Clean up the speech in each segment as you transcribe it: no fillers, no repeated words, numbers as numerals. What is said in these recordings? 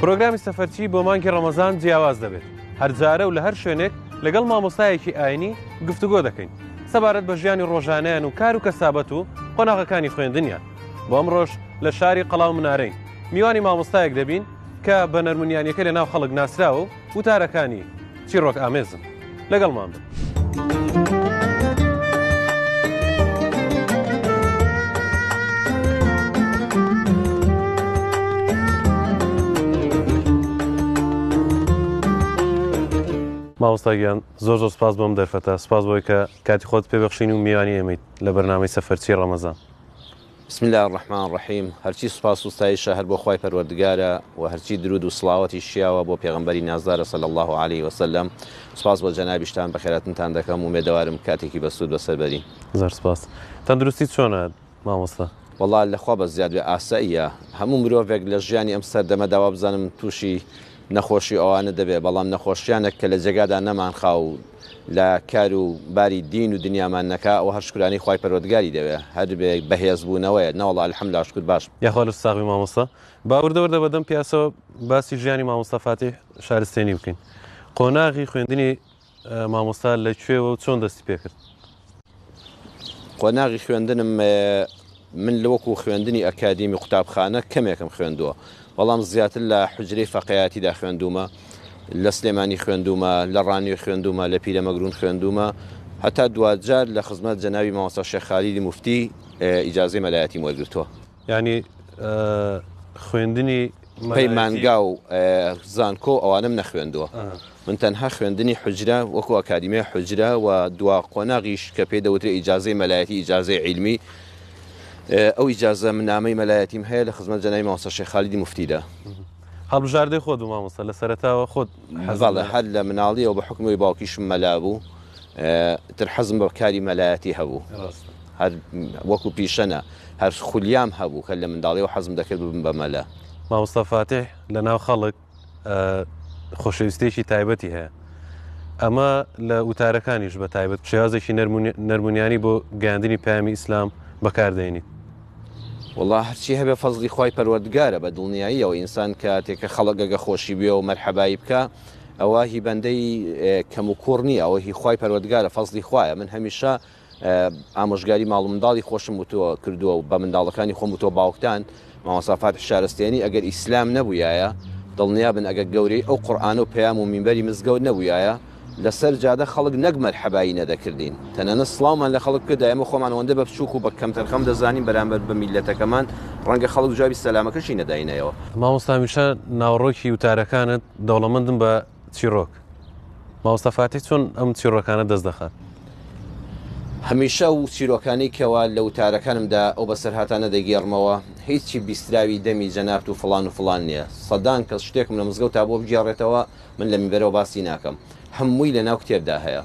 پرۆگرامی سەفەرچی بۆ مانگی ڕەمەزان جیاواز دەبێت. هەرجارە و لە هەر شوێنێک لەگەڵ مامۆستایەکی ئاینی گفتوگۆ دەکەین سەبارەت بە ژیانی ڕۆژانەیان و کار و کەسابەت و قۆناغەکانی خوێندنیان. بۆ ئەمڕۆژ لە شاری قەڵاو منارەین میوانی مامۆستایەک دەبین کە بە نەرمونیانیەکە لە ناو خەڵک ناسراوە و وتارەکانی چیرۆک ئامێزن. لەگەڵمان بن. مامۆستاگیان زۆر سپاس بۆم دەرفەتە، سپاس بۆی کە کاتی خۆت پێبەخشین و میوانی ئەمەیت لە بەرنامەی سەفەرچی ڕەمەزان. بسم الله الرحمن الرحیم. هەرچی سوپاس و ستایشە هەر بۆ خوای پەروەردگارە و هەرچی درود و سڵاوەتی شیاوە بۆ پێغەمبەری نازدارە صلی الله علیه وسلم. سپاس بۆ جەنابیشتان بەخێراتنتان دەکەم و مێدەوارم کاتێکی بەسوود بەسەربەری. زۆر سپاس. تەندروستی چۆنە مامۆستا؟ وەڵا لەخوا بە زیاد بێ ئاساییە. هەموو مرۆڤێک لە ژیانی ئەم سەردەمەداوا بزانم تووشی نەخۆشی ئەوانە دەبێ، بەڵام نەخۆشیانێک کە لە جێگادا نەمانخا و لە کار و باری دین و دنیامان نەکا ئەوە هەر شکرانی خوای پەروەردگاری دەوێ، هەر بێ بەهێزبوونەوەیە نەوەڵا الحەمدوللا شکر باش. یاخوا لە ساغی مامۆستا باوردەوەردە بەدەم پیاسەوە باسی ژیانی مامۆستا فاتیح شارستێنی بکەین. قۆناغی خوێندنی مامۆستا لەکوێوە و چۆن دەستی پێ کرد؟ قۆناغی خوێندنم من لەوەکو خوێندنی ئەکادیمی قوتابخانە کەمێکم خوێندووە، بەڵام زیاتر لە حوجرەی فەقەیاتیدا خوێندومە، لە سلێمانی خوێندومە، لە ڕانیۆ خوێندومە، لە پیرەمەگرون خوێندومە، هەتا دوجار لە خزمەت جەنابی مامۆستا شێخ خالیدی موفتی ئیجازەی مەلایەتیم وەرگرتووە. یعنی خوێندنی پەیمانگا و زانکۆ ئەوانم نەخوێندووە، من تەنها خوێندنی حوجرە وەکو ئەکادیمی حوجرە و دوا قۆناغیش کە پێی دەوترێت ئیجازەی مەلایەتی ئیجازەی عیلمی، ئەو ئیجازە منامەی مەلایەتیم هەیە لە خزمەت جەنابی مامۆستا شێخ خالیدی موفتیدا. هەڵبژاردەی خۆت و مامۆستا لە سەرەتاوە خۆت حەزڵە هەر لە مناڵیەوە بە حکمەوەی باوکیشم مەلا بوو، تر حەزم بە کاری مەلایەتی هەبوو، هەر وەکو پیشەنە هەر خولیام هەبوو کە لە منداڵیەوە حەزم دەکرد ببم بە مەلا. مامۆستا فاتیح لە ناو خەڵک خۆشەویستێکی تایبەتی هەیە، ئەمە لە وتارەکانیش بە تایبەت شێوازێکی نەرمونیانی بۆ گەیاندنی پەیامی ئیسلام بەکاردێنیت. والله هەرچی هەبێ فەزلی خوای پەروەردگارە بە دڵنیاییەوە ئینسان کاتێککە خەڵکەگە خۆشی بێ و مەرحەبایی بکە ئەوە هی بەندەی کەم و کوڕ نییە، ئەوە هی خوای پەروەردگارە، فەزلی خوایە. من هەمیشە ئامۆژگاری ماڵ و منداڵی خۆشم وتووە کردووە و بە منداڵەکانی خۆم وتووە باوکتان مامۆستا فاتیح شارستێنی ئەگەر ئیسلام نەبووایە دڵنیا بن ئەگەر گەورەی ئەو قورئان و پەیام و مینبەری مزگەوت نەبووایە لەسەر جادە خەڵک نەک مەرحەبایی نەدەکردین، تەنانەت سڵاومان لە خەڵک کرد ئێمە خۆمان ئەوەندە بە بچووک و بە کەمتەرخەم دەزانین بەرامبەر بە میلەتەکەمان ڕەنگە خەڵک جوابی سەلامەکەشی نەداینەوە. مامۆستا هەمیشە ناوڕۆکی وتارەکانت دەوڵەمەندم بە چیرۆک. مامۆستا فاتیح چۆن ئەم چیرۆکانە دەست دەخات؟ هەمیشە و چیرۆکانی کەوا لە وتارەکانمدا ئەو بەسەرهاتانە دەگێڕمەوە، هیچی بیستراوی دەمی جەنابەت و فڵان نییە. سەدان کەس شتێکم لە مزگەوت تا بۆ بگێڕێتەوە من لە میبەرەوە باسی ناکەم، هەمووی لە ناو کتێبدا هەیە.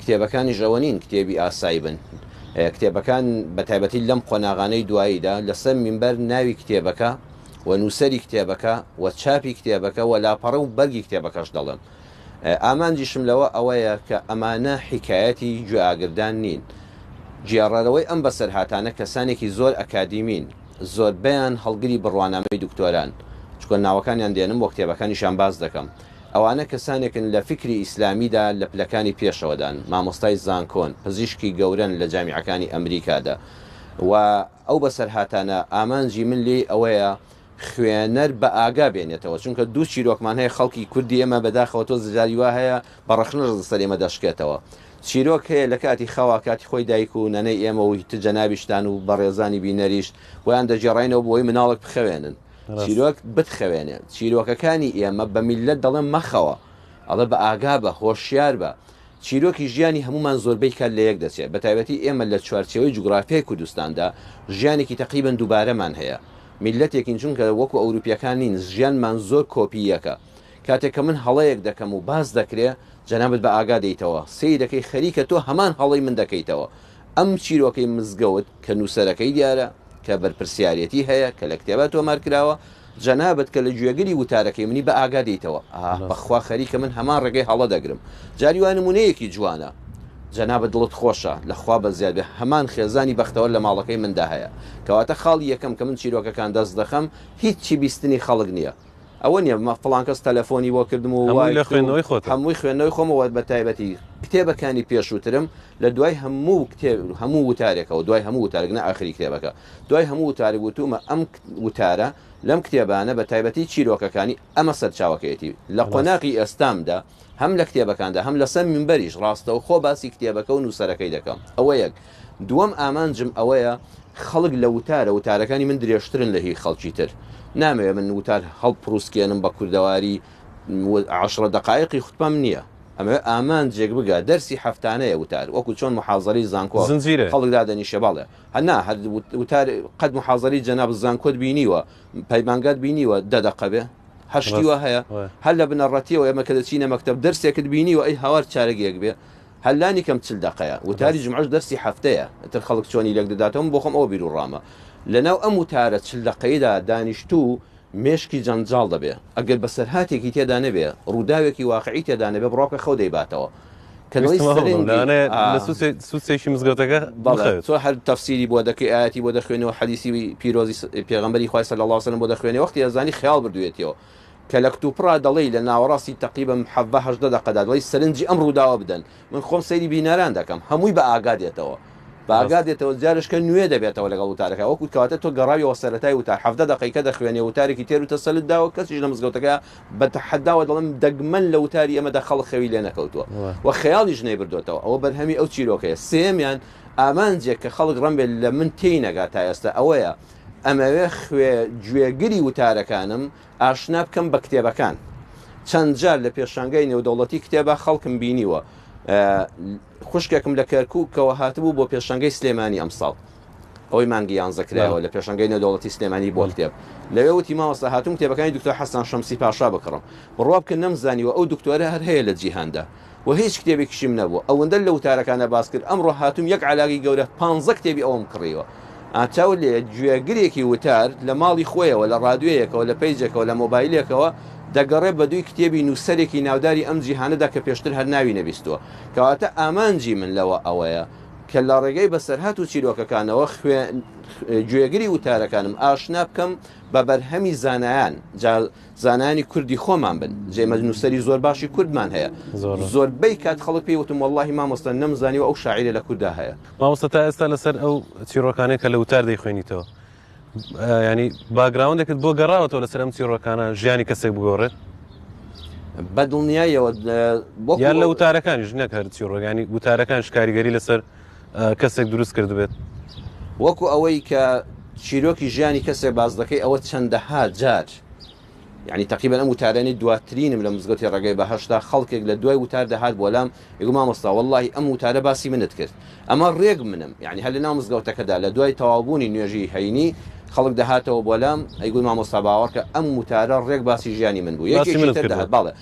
کتێبەکانی ژەوە نین کتێبی ئاسایی بن، کتێبەکان بە تایبەتی لەم قۆناغانەی دواییدا لەسەر میمبەر ناوی کتێبەکە و نووسەری کتێبەکە و چاپی کتێبەکە و لاپەڕە و بەرگی کتێبەکەش دەڵێم. ئامانجیشم لەوە ئەوەیە کە ئەمانە حیکایەتی گوێئاگردان نین. جیاڕەرەوەی ئەم بەسەرهاتانە کەسانێکی زۆر ئەکادیمین، زۆربیان هەڵگری بڕوانامەی دکتۆران، چکۆ ناوەکانیان دێنم بۆ کتێبەکانیشان باز دەکەم. ئەوانە کەسانێکن لە فکری ئیسلامیدا لە پلەکانی پێشەوەدان، مامۆستای زانکۆن، پزیشکی گەورن لە جامیعەکانی ئەمریکادا، و ئەو بەسەرهاتانە ئامانجی من لێ ئەوەیە خوێنەر بە ئاگا بێنێتەوە، چونکە دوو چیرۆکمان هەیە خەڵکی کوردی ئێمە بەداخەوە تۆ زاری وا هەیە بەڕەخنە سەر ئێمە دەشکێتەوە. چیرۆک هەیە لە کاتی خەوا کاتی خۆی دایک و نەنەی ئێمە و جەنابیشتان و بەڕێزانی بینەریش ویان دەجێڕینەوە بۆی مناڵک بخەوێنن، چیرۆک بتخەوێنێ. چیرۆکەکانی ئێمە بە میلەت دەڵێن مەخەوە، ئەڵە بە ئاگا بە، هۆشیار بە. چیرۆکی ژیانی هەمومان زۆربەی کات لە یەک دەچێت، بە تایبەتی ئێمە لە چوارچێوەی جوگرافیای کوردستاندا ژیانێکی تەقریبەن دووبارەمان هەیە. میلەتێکین چونکە وەکو ئەوروپیەکان نین، ژیانمان زۆر کۆپیەکە. کاتێک کە من هەڵەیەک دەکەم و باز دەکرێت جەنابەت بە ئاگا دەیتەوە، سەی دەکەی خەریکە تۆ هەمان هەڵەی من دەکەیتەوە. ئەم چیرۆکەی مزگەوت کە نووسەرەکەی دیارە کە بەرپرسیارەتی هەیە کە لە کتێبە تۆمار کراوە، جەنابەت کە لە گوێگری وتارەکەی منی بە ئاگا دەیتەوە، بەخوا خەریکە من هەمان ڕێگەی هەڵە دەگرم. جاری وان نمونەیەکی جوانە، جەنابەت دڵت خۆشە لەخوا بە زیاد هەمان خێزانی بەختەوە لە ماڵەکەی مندا هەیە، کەواتە خاڵی یەکەم کە من چیرۆکەکان دەست دەخەم هیچی بیستنی خەڵک نییە. ئەوە نیە فڵان کەس تەلەفۆنی بۆ کردم و هەمووی لە خوێندنەوەی خۆت هەمووی خوێندنەوەی خۆمەوە بە تایبەتی کتێبەکانی پێشووترم لە دوای هەموو وتارێکەوە دوای هەموو وتارێک نە ئاخری کتێبەکە دوای هەموو وتارێک وتومە ئەم وتارە لەم کتێبانە بە تایبەتی چیرۆکەکانی ئەمە سەرچاوەکەیەتی لە قۆناغی ئێستامدا هەم لە کتێبەکاندا هەم لەسەر منبەریش ڕاستەوە خۆ باسی کتێبەکە و نووسەرەکەی دەکەم ئەوە یەک دووەم ئامانجم ئەوەیە خەڵک لە وتارەکانی من درێژترن لە هی خەڵکی تر نامەوێت من وتار هەڵپڕوسکێنم بە کوردەواری 10 دقایقی خوتبەم نییە ئەمە ئامانجێک بگە دەرسی هەفتانەیە وتار وەکو چۆن محاضەری زانکۆ خەڵک دادەنیشە باڵێ هەنا وتار قەت محاضەری جەناب زانکۆت بینیوە پەیمانگات بینیوە 10 دقە بێ هەشتیوە هەیە هەر لە بنەڕەتیەوە ئێمە کە دەچینە مەکتەب دەرسێکت بینیوە ئەی هاوار چارەگێک بێ هەلانی کەم 40 دقەیە وتاری جمعەش دەرسی هەفتەیە تر خەڵک چۆنی لێک دەداتەوە بۆ خۆم ئەوە بیر و ڕامە لەناو ئەم وتارە 40 دقەیەدا دانیشتوو مێشکی جەنجاڵ دەبێ ئەگەر بەسەرهاتێکی تێدا نەبێ ڕووداوێکی واقعی تێدا نەبێ بڕۆکە خەو دەیباتەوە سوسێکی مزگەوتەکە تۆ هەر تەفسیری بۆ دەکەی ئاەتی بۆ دەخوێنەوە حەدیسی پیرۆزی پێغەمبەری خوای صلی الله علیه وسلم بۆ دەخوێنێ وەختی ئەزانی خەیاڵ بردوێتەوە کە لە کتوپڕا دەڵێی لە ناوەڕاستی تەقریبا 18 دقەدا دەڵی سەرنجی ئەم ڕووداوە بدەن من خۆم سەیری بینەران دەکەم هەمووی بە ئاگادێتەوە باگادێتەوە جارشکە نوێ دەبێتەوە لەگەڵ وتارەکە وەکو کەواتە تۆ گەڕاویەوە سەرەتای وتار 17 دقیقە دەخوێنێ وتارێکی تێر و تەسەلت داوە کەسیش لە مزگەوتەکە بە تەحەداوە دەڵم دەگمەن لە وتاری ئەمەدا خەڵک خەوی لێ نەکەوتووە و خەیاڵیش نەیبردوێتەوە ئەوە بەرهەمی ئەو چیرۆکەیە سێمیان ئامانجێک کە خەڵک ڕەنبێت لە من تێی نەگات تا ئێستا ئەوەیە ئەمەوێ گوێگری وتارەکانم ئاشنا بکەم بە کتێبەکان چەند جار لە پێشانگای نێودەوڵەتی کتێبە خەڵکم بینیوە خوشکێکم لە کەرکووکەوە هاتبوو بۆ پێشانگەی سلێمانی ئەمساڵ ئەوەی مانگی یانزەکرایەوە لە پێشانگەی نێودەوڵەتی سلێمانی بۆ کتێب لەوێ وتی مامۆستا هاتووم کتێبەکانی دکتۆر حەسەن شەمسی پاشا بکڕم بڕوا بکە نەمزانیوە ئەو دکتۆرە هەر هەیە لە جیهاندا و هیچ کتێبێکیشیم نەبوو ئەوەندە لە وتارەکانە باس کرد ئەمڕۆ هاتووم یەک علاقی گەورە 15 کتێبی ئەوم کڕیوە ئاچاو لێ گوێگرێکی وتار لە ماڵی خۆیەوە لە ڕادوەیەکەوە لە پەیجێکەوە لە مۆبایلێکەوە دەگەڕێ بە دوی کتێبی نووسەرێکی ناوداری ئەم جیهانەدا کە پێشتر هەر ناوی نەبیستووە کەواتە ئامانجی من لەوە ئەوەیە کە لە ڕێگەی بەسەرهات و چیرۆکەکانەوە گوێگری وتارەکانم ئاشنا بکەم بە بەرهەمی زانایان زانانی کوردی خۆمان بن جێمە نووسەری زۆر باشی کوردمان هەیە زۆربەی کات خەڵک پێی وتم وەڵڵاهی مامۆستا نەمزانیوە ئەو شاعیرە لە کووردا هەیە مامۆستا تا ئێستا لەسەر ئەو چیرۆکانەی کە لە وتار دەیخوێنیتەوە ینی باگراوندێکت بۆ گەڕاوەتەوە لەسەر ئەم چیرۆکانە ژیانی کەسێک بگۆڕێت بەدڵنیایەوە یان لە وتارەکانیش نەک هەر چیرۆگانی وتارەکانش کاریگەری لەسەر کەسێک دروست کردبێت وەکو ئەوەی کە چیرۆکی ژیانی کەسێک باز دەکەی ئەوە چەندەها جار یعنی تقریبا ئەم وتارانی دواترینم لە مزگەوتی ڕێگەی بەهەشتا خەڵکێک لە دوای وتار دەهات بۆ لام یگو مامۆستا وەڵڵاهی ئەم وتارە باسی منت کرد ئەمە ڕێگ منم یعنی هەر لە ناو مزگەوتەکەدا لە دوای تەواوبوونی نوێژی هەینی خەڵک دەهاتەوە بۆ لام ئەیگوی مامۆستا باوەڕکە ئەم وتارە ڕێک باسی ژیانی من بوو یەکێک باڵێ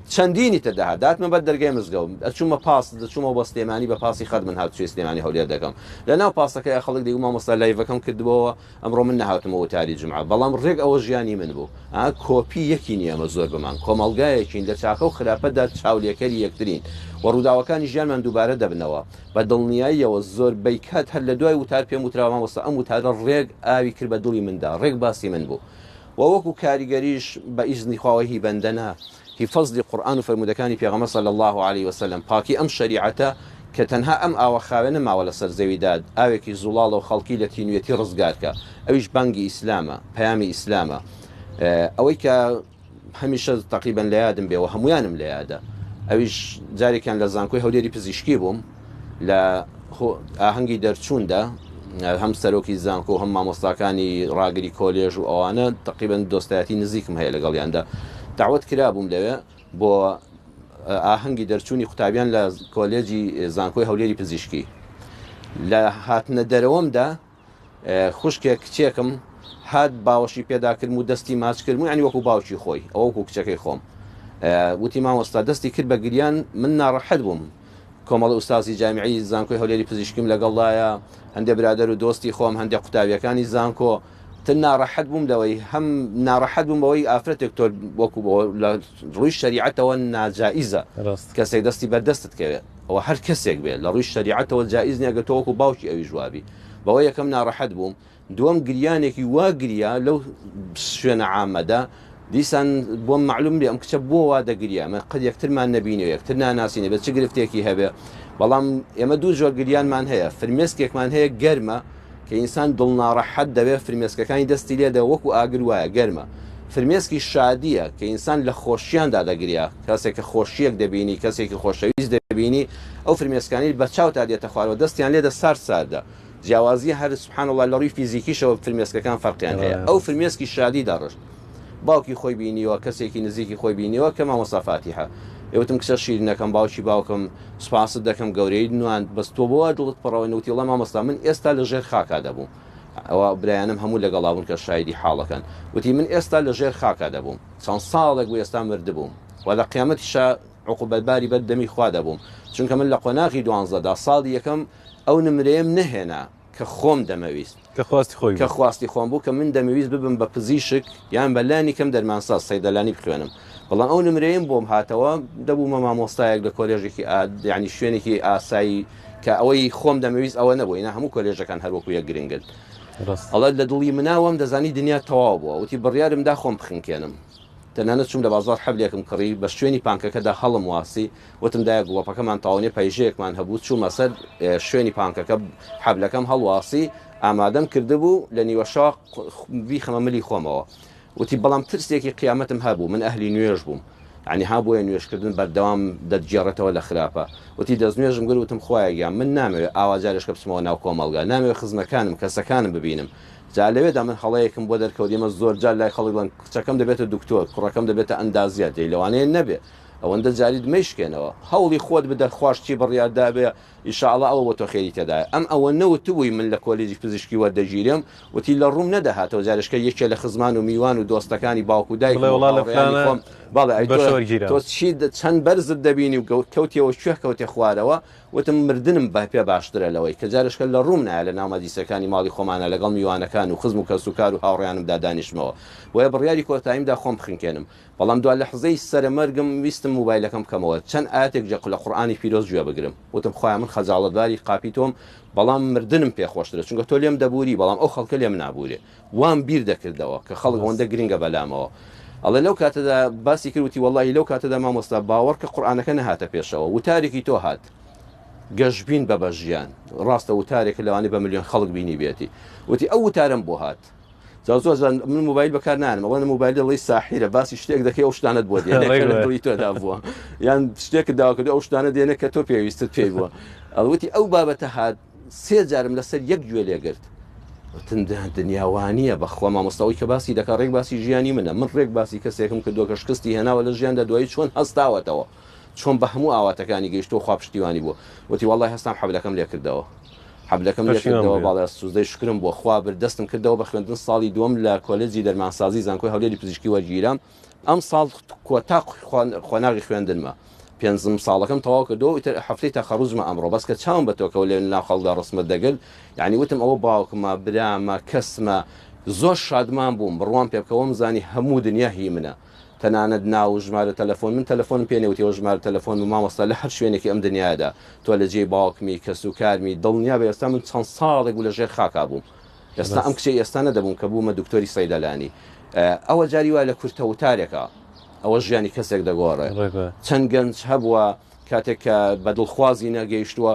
چەندینی تر دەهات داتمە بەر دەرگای مزگەوت ئەچوومە پاس دەچوومە بۆ سلێمانی بە پاسی خەت من هاتووی سلێمانی هەولێر دەکەم لە ناو پاسەکەی خەڵک دەیگو مامۆستا لایڤەکەم کردبەوە ئەمڕۆ من نەهاتمە وتاری جمعە بەڵام ڕێک ئەوە ژیانی من بوو کۆپی یەکی نییە ئەمە زۆر بمان کۆمەڵگایەکین لە چاکە و خراپەدا چاولێکەری یەکترین و ڕووداوەکانی ژیانمان دووبارە دەبنەوە بە دڵنیاییەوە زۆر بەیکات هەر لە دوای وتار پێم وتراوە مامۆستا ئەم وتارە ڕێک ئاوی کرد بە دڵی مندا ڕێک باسی من بوو و وەکو کاریگەریش بە ئیزنی خواوەهی بەندەنا هی فەزلی قورئان و فەرمودەکانی پێغەمبەر صلی الله علیه وسلم پاکی ئەم شەریعەتە کە تەنها ئەم ئاوەخاوێ نەماوە لەسەر زەویدا ئاوێکی زوڵاڵ و خەڵکی لە تینوێتی ڕزگارکە ئەویش بانگی ئیسلامە پەیامی ئیسلامە ئەوەی کە هەمیشە تقریبا لە یادم بێەوە هەمویانم لە یادە ئەویش جارێکیان لە زانکۆی هەولێری پزیشکی بووم لە ئاهەنگی دەرچووندا هەم سەرۆکی زانکۆ و هەم مامۆستاکانی ڕاگری کۆلێژ و ئەوانە تقریبا دۆستایەتی نزیکم هەیە لەگەڵیاندا داوت کرا بووم لەوێ بۆ ئاهەنگی دەرچوونی قوتابیان لە کۆلێجی زانکۆی هەولێری پزیشکی لە هاتنە دەرەوەمدا خوشکێک کچێکم هات باوەشی پێداکردم و دەستی ماچ کردم ینی وەکو باوکی خۆی ئەوە وەکو کچەکەی خۆم وتی مامۆستا دەستی کرد بە گریان من ناڕەحەت بووم کۆمەڵی ئوستازی جامیعی زانکۆی هەولێری پزیشکیم لەگەڵدایە هەندێک برادەر و دۆستی خۆم هەندێک قوتابیەکانی زانکۆ تر ناڕەحەت بووم لەوەی هەم ناڕەحەت بووم بەوەی ئافرەتێک تۆ وەکو لە ڕووی شەریعەتەوە ناجائیزە کەسێک دەستی بەردەستت کەوێت ئەوە هەر کەسێک بێت لە ڕووی شەریعەتەوە جائیز نییە گە تۆ وەکو باوکی ئەوی جوابی بەوەی یەکەم ناڕەحەت بووم دووەم گریانێکی وا گریا لەو شوێنە عامەدا دیسان بۆم معلوم بێ ئەم کچە بۆ وا دەگریا من قەت یەکترمان نەبینەوە یەکتر ناناسیینە بە چ گرفتێکی هەبێ بەڵام ئێمە دوو جۆر گریانمان هەیە فرمێسکێکمان هەیە گەرمە کە ئینسان دڵناڕەحەت دەبێت فرمێسکەکانی دەستی لێدا وەکو ئاگر وایە گەرمە فرمێسکی شادیە کە ئینسان لە خۆشییاندا دەگریا کەسێکە خۆشیەک دەبینی کەسێکی خۆشەویست دەبینی ئەو فرمێسکانی بە چاو تا دێتە خوارەوە دەستیان لێدە ساردا جیاوازی هەر سبحان الله لە ڕووی فیزیکیشەوە فرمێسکەکان فەرقیان هەیە ئەو فرمێسکی شادی داڕشت باوکی خۆی بینیوە کەسێکی نزیکی خۆی بینیوە کە مامۆستا فاتیحە ئێوتم کچە شیرینەکەم باوکی باوکم سوپاست دەکەم گەورەی نوان بەستۆ بۆ دڵت پڕەوەی نوتی وڵام مامۆستا من ئێستا لە ژێر خاکا دەبووم ئەوە برایانم هەموو لەگەڵاون کە شایدی حاڵەکەن وتی من ئێستا لە ژێر خاکا دەبووم چەند ساڵێک بۆ ئێستا مردبووم و لە قیامەتیشە عقوبەتباری بەر دەمی خوا دەبووم چونکە من لە قۆناغی 12 ساڵی یەکەم ئەو نمرەیەم نەهێنا کە خۆم دەمەویست کە خواستی خۆم بوو کە من دەمەویست ببم بە پزیشک یان بەلانی کەم دەرمانساز سەیدەلانی بخوێنم بەڵام ئەو نمرەیەم بۆم هاتەوە دەبوومە مامۆستایەک لە کۆلێژێکی یعنی شوێنێکی ئاسایی کە ئەوەی خۆم دەمەویست ئەوە نەبووی نە هەموو کۆلێژەکان هەروەکو یەک گرنگن ئەڵە لە دڵی مناوەم دەزانی دنیا تەواو بووە وتی بڕیارمدا خۆم بخنکێنم تەنانەت چوم لە بازار حەبلێکم کڕی بە شوێنی پانکەکەدا هەڵم واسی وتمدایە گوڵەپەکەمان تاوانێ پەیژەیەکمان هەبوو چوومە سەر شوێنی پانکەکە حەبلەکەم هەڵواسی ئامادەم کردبوو لە نیوەشاق بیخەمە ملی خۆمەوە وتی بەڵام ترسێکی قیامەتم هەبوو من ئەهلی نوێژ بووم عنی هابووە نوێشکردن بەردەوام دەتگێڕێتەوە لە خراپە وتی دەستنوێژم گر وتم خوایەگیان من نامەوێت ئاواجارشکە بچمەوە ناو کۆمەڵگا نامەوێت خزمەکانم کەسەکانم ببینم جا لەوێدا من هەڵەیەکم بۆ دەرکەوتیمە زۆر جار لای خەڵکڵن کچەکەم دەبێتە دکتۆر کوڕەکەم دەبێتە ئەندازیات دەی لەوانەیە نەبێ ئەوەندە جاری دمەیشکێنەوە هەوڵی خۆت بدە خواشتی بڕیاردا بێ ئیشاءڵڵا ئەوە بۆ تۆ خێری تێدایە ئەم ئەوە نەوتبووی من لە کۆلێجی پزیشکی وەردەگیرم وتی لە ڕووم نەدەهاتەوە جارشکە یەکێ لە خزمان و میوان و دۆستەکانی باوکو دایک تۆ چی چەند بەرزت دەبینی و کەوتیەوە کوێ کەوتێ خوارەوە وتم مردنم بە پێ باشترە لەوەی کە جارشکە لە ڕووم نایە لە ناومەدیسەکانی ماڵی خۆمانە لەگەڵ میوانەکان و خزم و کەسوکار و هاوڕیانمدا دانیشتمەوە وە بڕیاری کۆتاییمدا خۆم بخنکێنم بەڵام دوای لە حزەی سەرمەرگم ویستم موبایلەکەم بکەمەوە چەند ئاەتێک جەق لە قورئانی پیرۆز گوێ بگرم وتم خۆیان من خەجاڵەتباری قاپی تۆم بەڵام مردنم پێخۆشترە چونکە تۆ لێم دەبووری بەڵام ئەو خەڵکە لێم نابوورێ وام بیر دەکردەوە کە خەڵک ئەوەندە گرنگە بەلامەوە ئەڵێ لەو کاتەدا باسی کردوتی وەڵی لەو کاتەدا مامۆستا باوەڕ کە قورئانەکە نەهاتە پێشەوە وتارێکی تۆ هات گەشتبین بە بەژیان ڕاستە وتارێک لەوانی بە ملیۆن خەڵک بینی بێتی وتی ئەو وتارم بۆ هات زۆر من موبایل بەکار نانم ئەوە موبایل دەڵی ساحیرە باسی شتێک دەکەی ئەو شتانت بۆ دێنی تۆدا بووە یان شتێک داواکرد ئەو شتانە دێنە کە تۆ پێویستت پێی بووە ئەڵوتی ئەو بابەتە هات سێ جارم لەسەر یەک گوێ لێگرت دنیاوانیە بەخوا مامۆستاەوەی کە باسی دەکە ڕێک باسی ژیانی منە من ڕێک باسی کەسێکم کردووە کە شکستی هێناوە لە ژیاندا دوایی چۆن هەستاوەتەوە چۆن بە هەموو ئاواتەکانی گەیشتۆ خوا پشتیوانی بووە وتی وەڵی هەستام حەبلەکەم لێ کردەوە حەبلەکەم لێ کردەوە باڵێ سوزدەی شکرم بۆ خوا بردەستم کردەوە بە خوێندن ساڵی دووەم لە کۆلێجی دەرمانسازی زانکۆی هەولێری پزیشکی وەرگیرام ئەم ساڵ کۆتا خۆناغی خوێندنمە پێنجم ساڵەکەم تەواو کردەوە ئیتر هەفتەی تاخەڕوجمە ئەمڕۆ بەس کە چاوم بە تۆکەوە لێ ناو خەڵکدا ڕسمت دەگەل یعنی وتم ئەوە باوکمە برامە کەسمە زۆر شادمان بووم بڕوان پێ بکەوەم زانی هەموو دنیا هی منە تەنانەت ناو ژمارە تەلەفۆن من تەلەفۆنم پێنێوتیەوە ژمارە تەلەفۆن و مامۆستا لە هەر شوێنێکی ئەم دنیادا تۆ لە جێی باوکمی کەسوکارمی دڵنیا بە ئێستا من چەند ساڵێک بوو لە ژێر خاکا بووم ئێستا ئەم کچەی ئێستا نەدەبووم کە بوومە دکتۆری سەیدەلانی ئەوە جاری وای لە کورتە وتارێکە ئەوە ژیانی کەسێک دەگۆڕێ چەند گەنج هەبووە کاتێک کە بە دڵخوازی نەگەیشتووە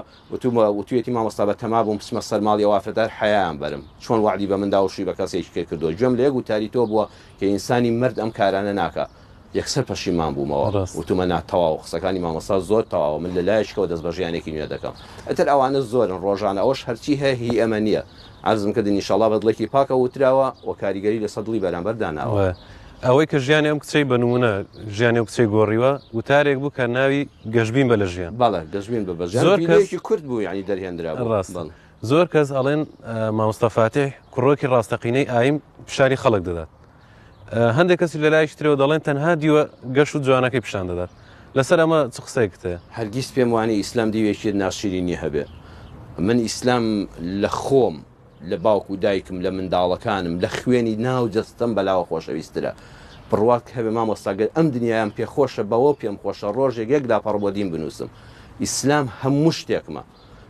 وتوێتی مامۆستا بە تەما بووم بچمە سەر ماڵی وافرەدار حەیان بەرم چۆن وعدی بە منداوشی بە کەسێکی کردو گوێم لە یەک وتاری تۆ بووە کە ئینسانی مرد ئەم کارانە ناکە یەکسەر پەشیمان بوومەوە وتومە ناتەواو قسەکانی مامۆستا زۆر تەواو من لە لایشکەوە دەست بە ژیانێکی نوێ دەکەم ئەتر ئەوانە زۆرن ڕۆژانە ئەوەش هەرچی هەیە هی ئەمە نییە عەرزم کردنی ئینشاڵڵا بەدڵێکی پاکە وتراوە و کاریگەری لە سەدڵی بەرامبەر داناوە ئەوەی کە ژیانی ئەم کچەی بە نمونە ژیانی و کچەی گۆڕیوە وتارێک بوو کە ناوی گەشتبین بە لە ژیان بەڵێ گەشتبین بە بەژیانێکی کورد بوو ینی دەرهێنرا ڕاست زۆر کەس ئەڵێن مامۆستا فاتح کوڕۆکی ڕاستەقینەی ئایم پیشانی خەڵک دەدات هەندێک کەسی لە لایەکی ترەوە دەڵێن تەنها دیوە گەشت و جوانەکەی پیشان دەدات لەسەر ئەمە چ قسەیەکتە هەرگیز پێم وانی ئیسلام دیوێکی ناشرینی هەبێ من ئیسلام لە خۆم لە باوک و دایکم لە منداڵەکانم لە خوێنی ناو جەستم بەلاوە خۆشەویسترە بڕوات هەبێ مامۆستاگەر ئەم دنیایان پێخۆشە بەوە پێم خۆشە ڕۆژێک یەک لاپەڕ بۆ دین بنووسم ئیسلام هەموو شتێکمە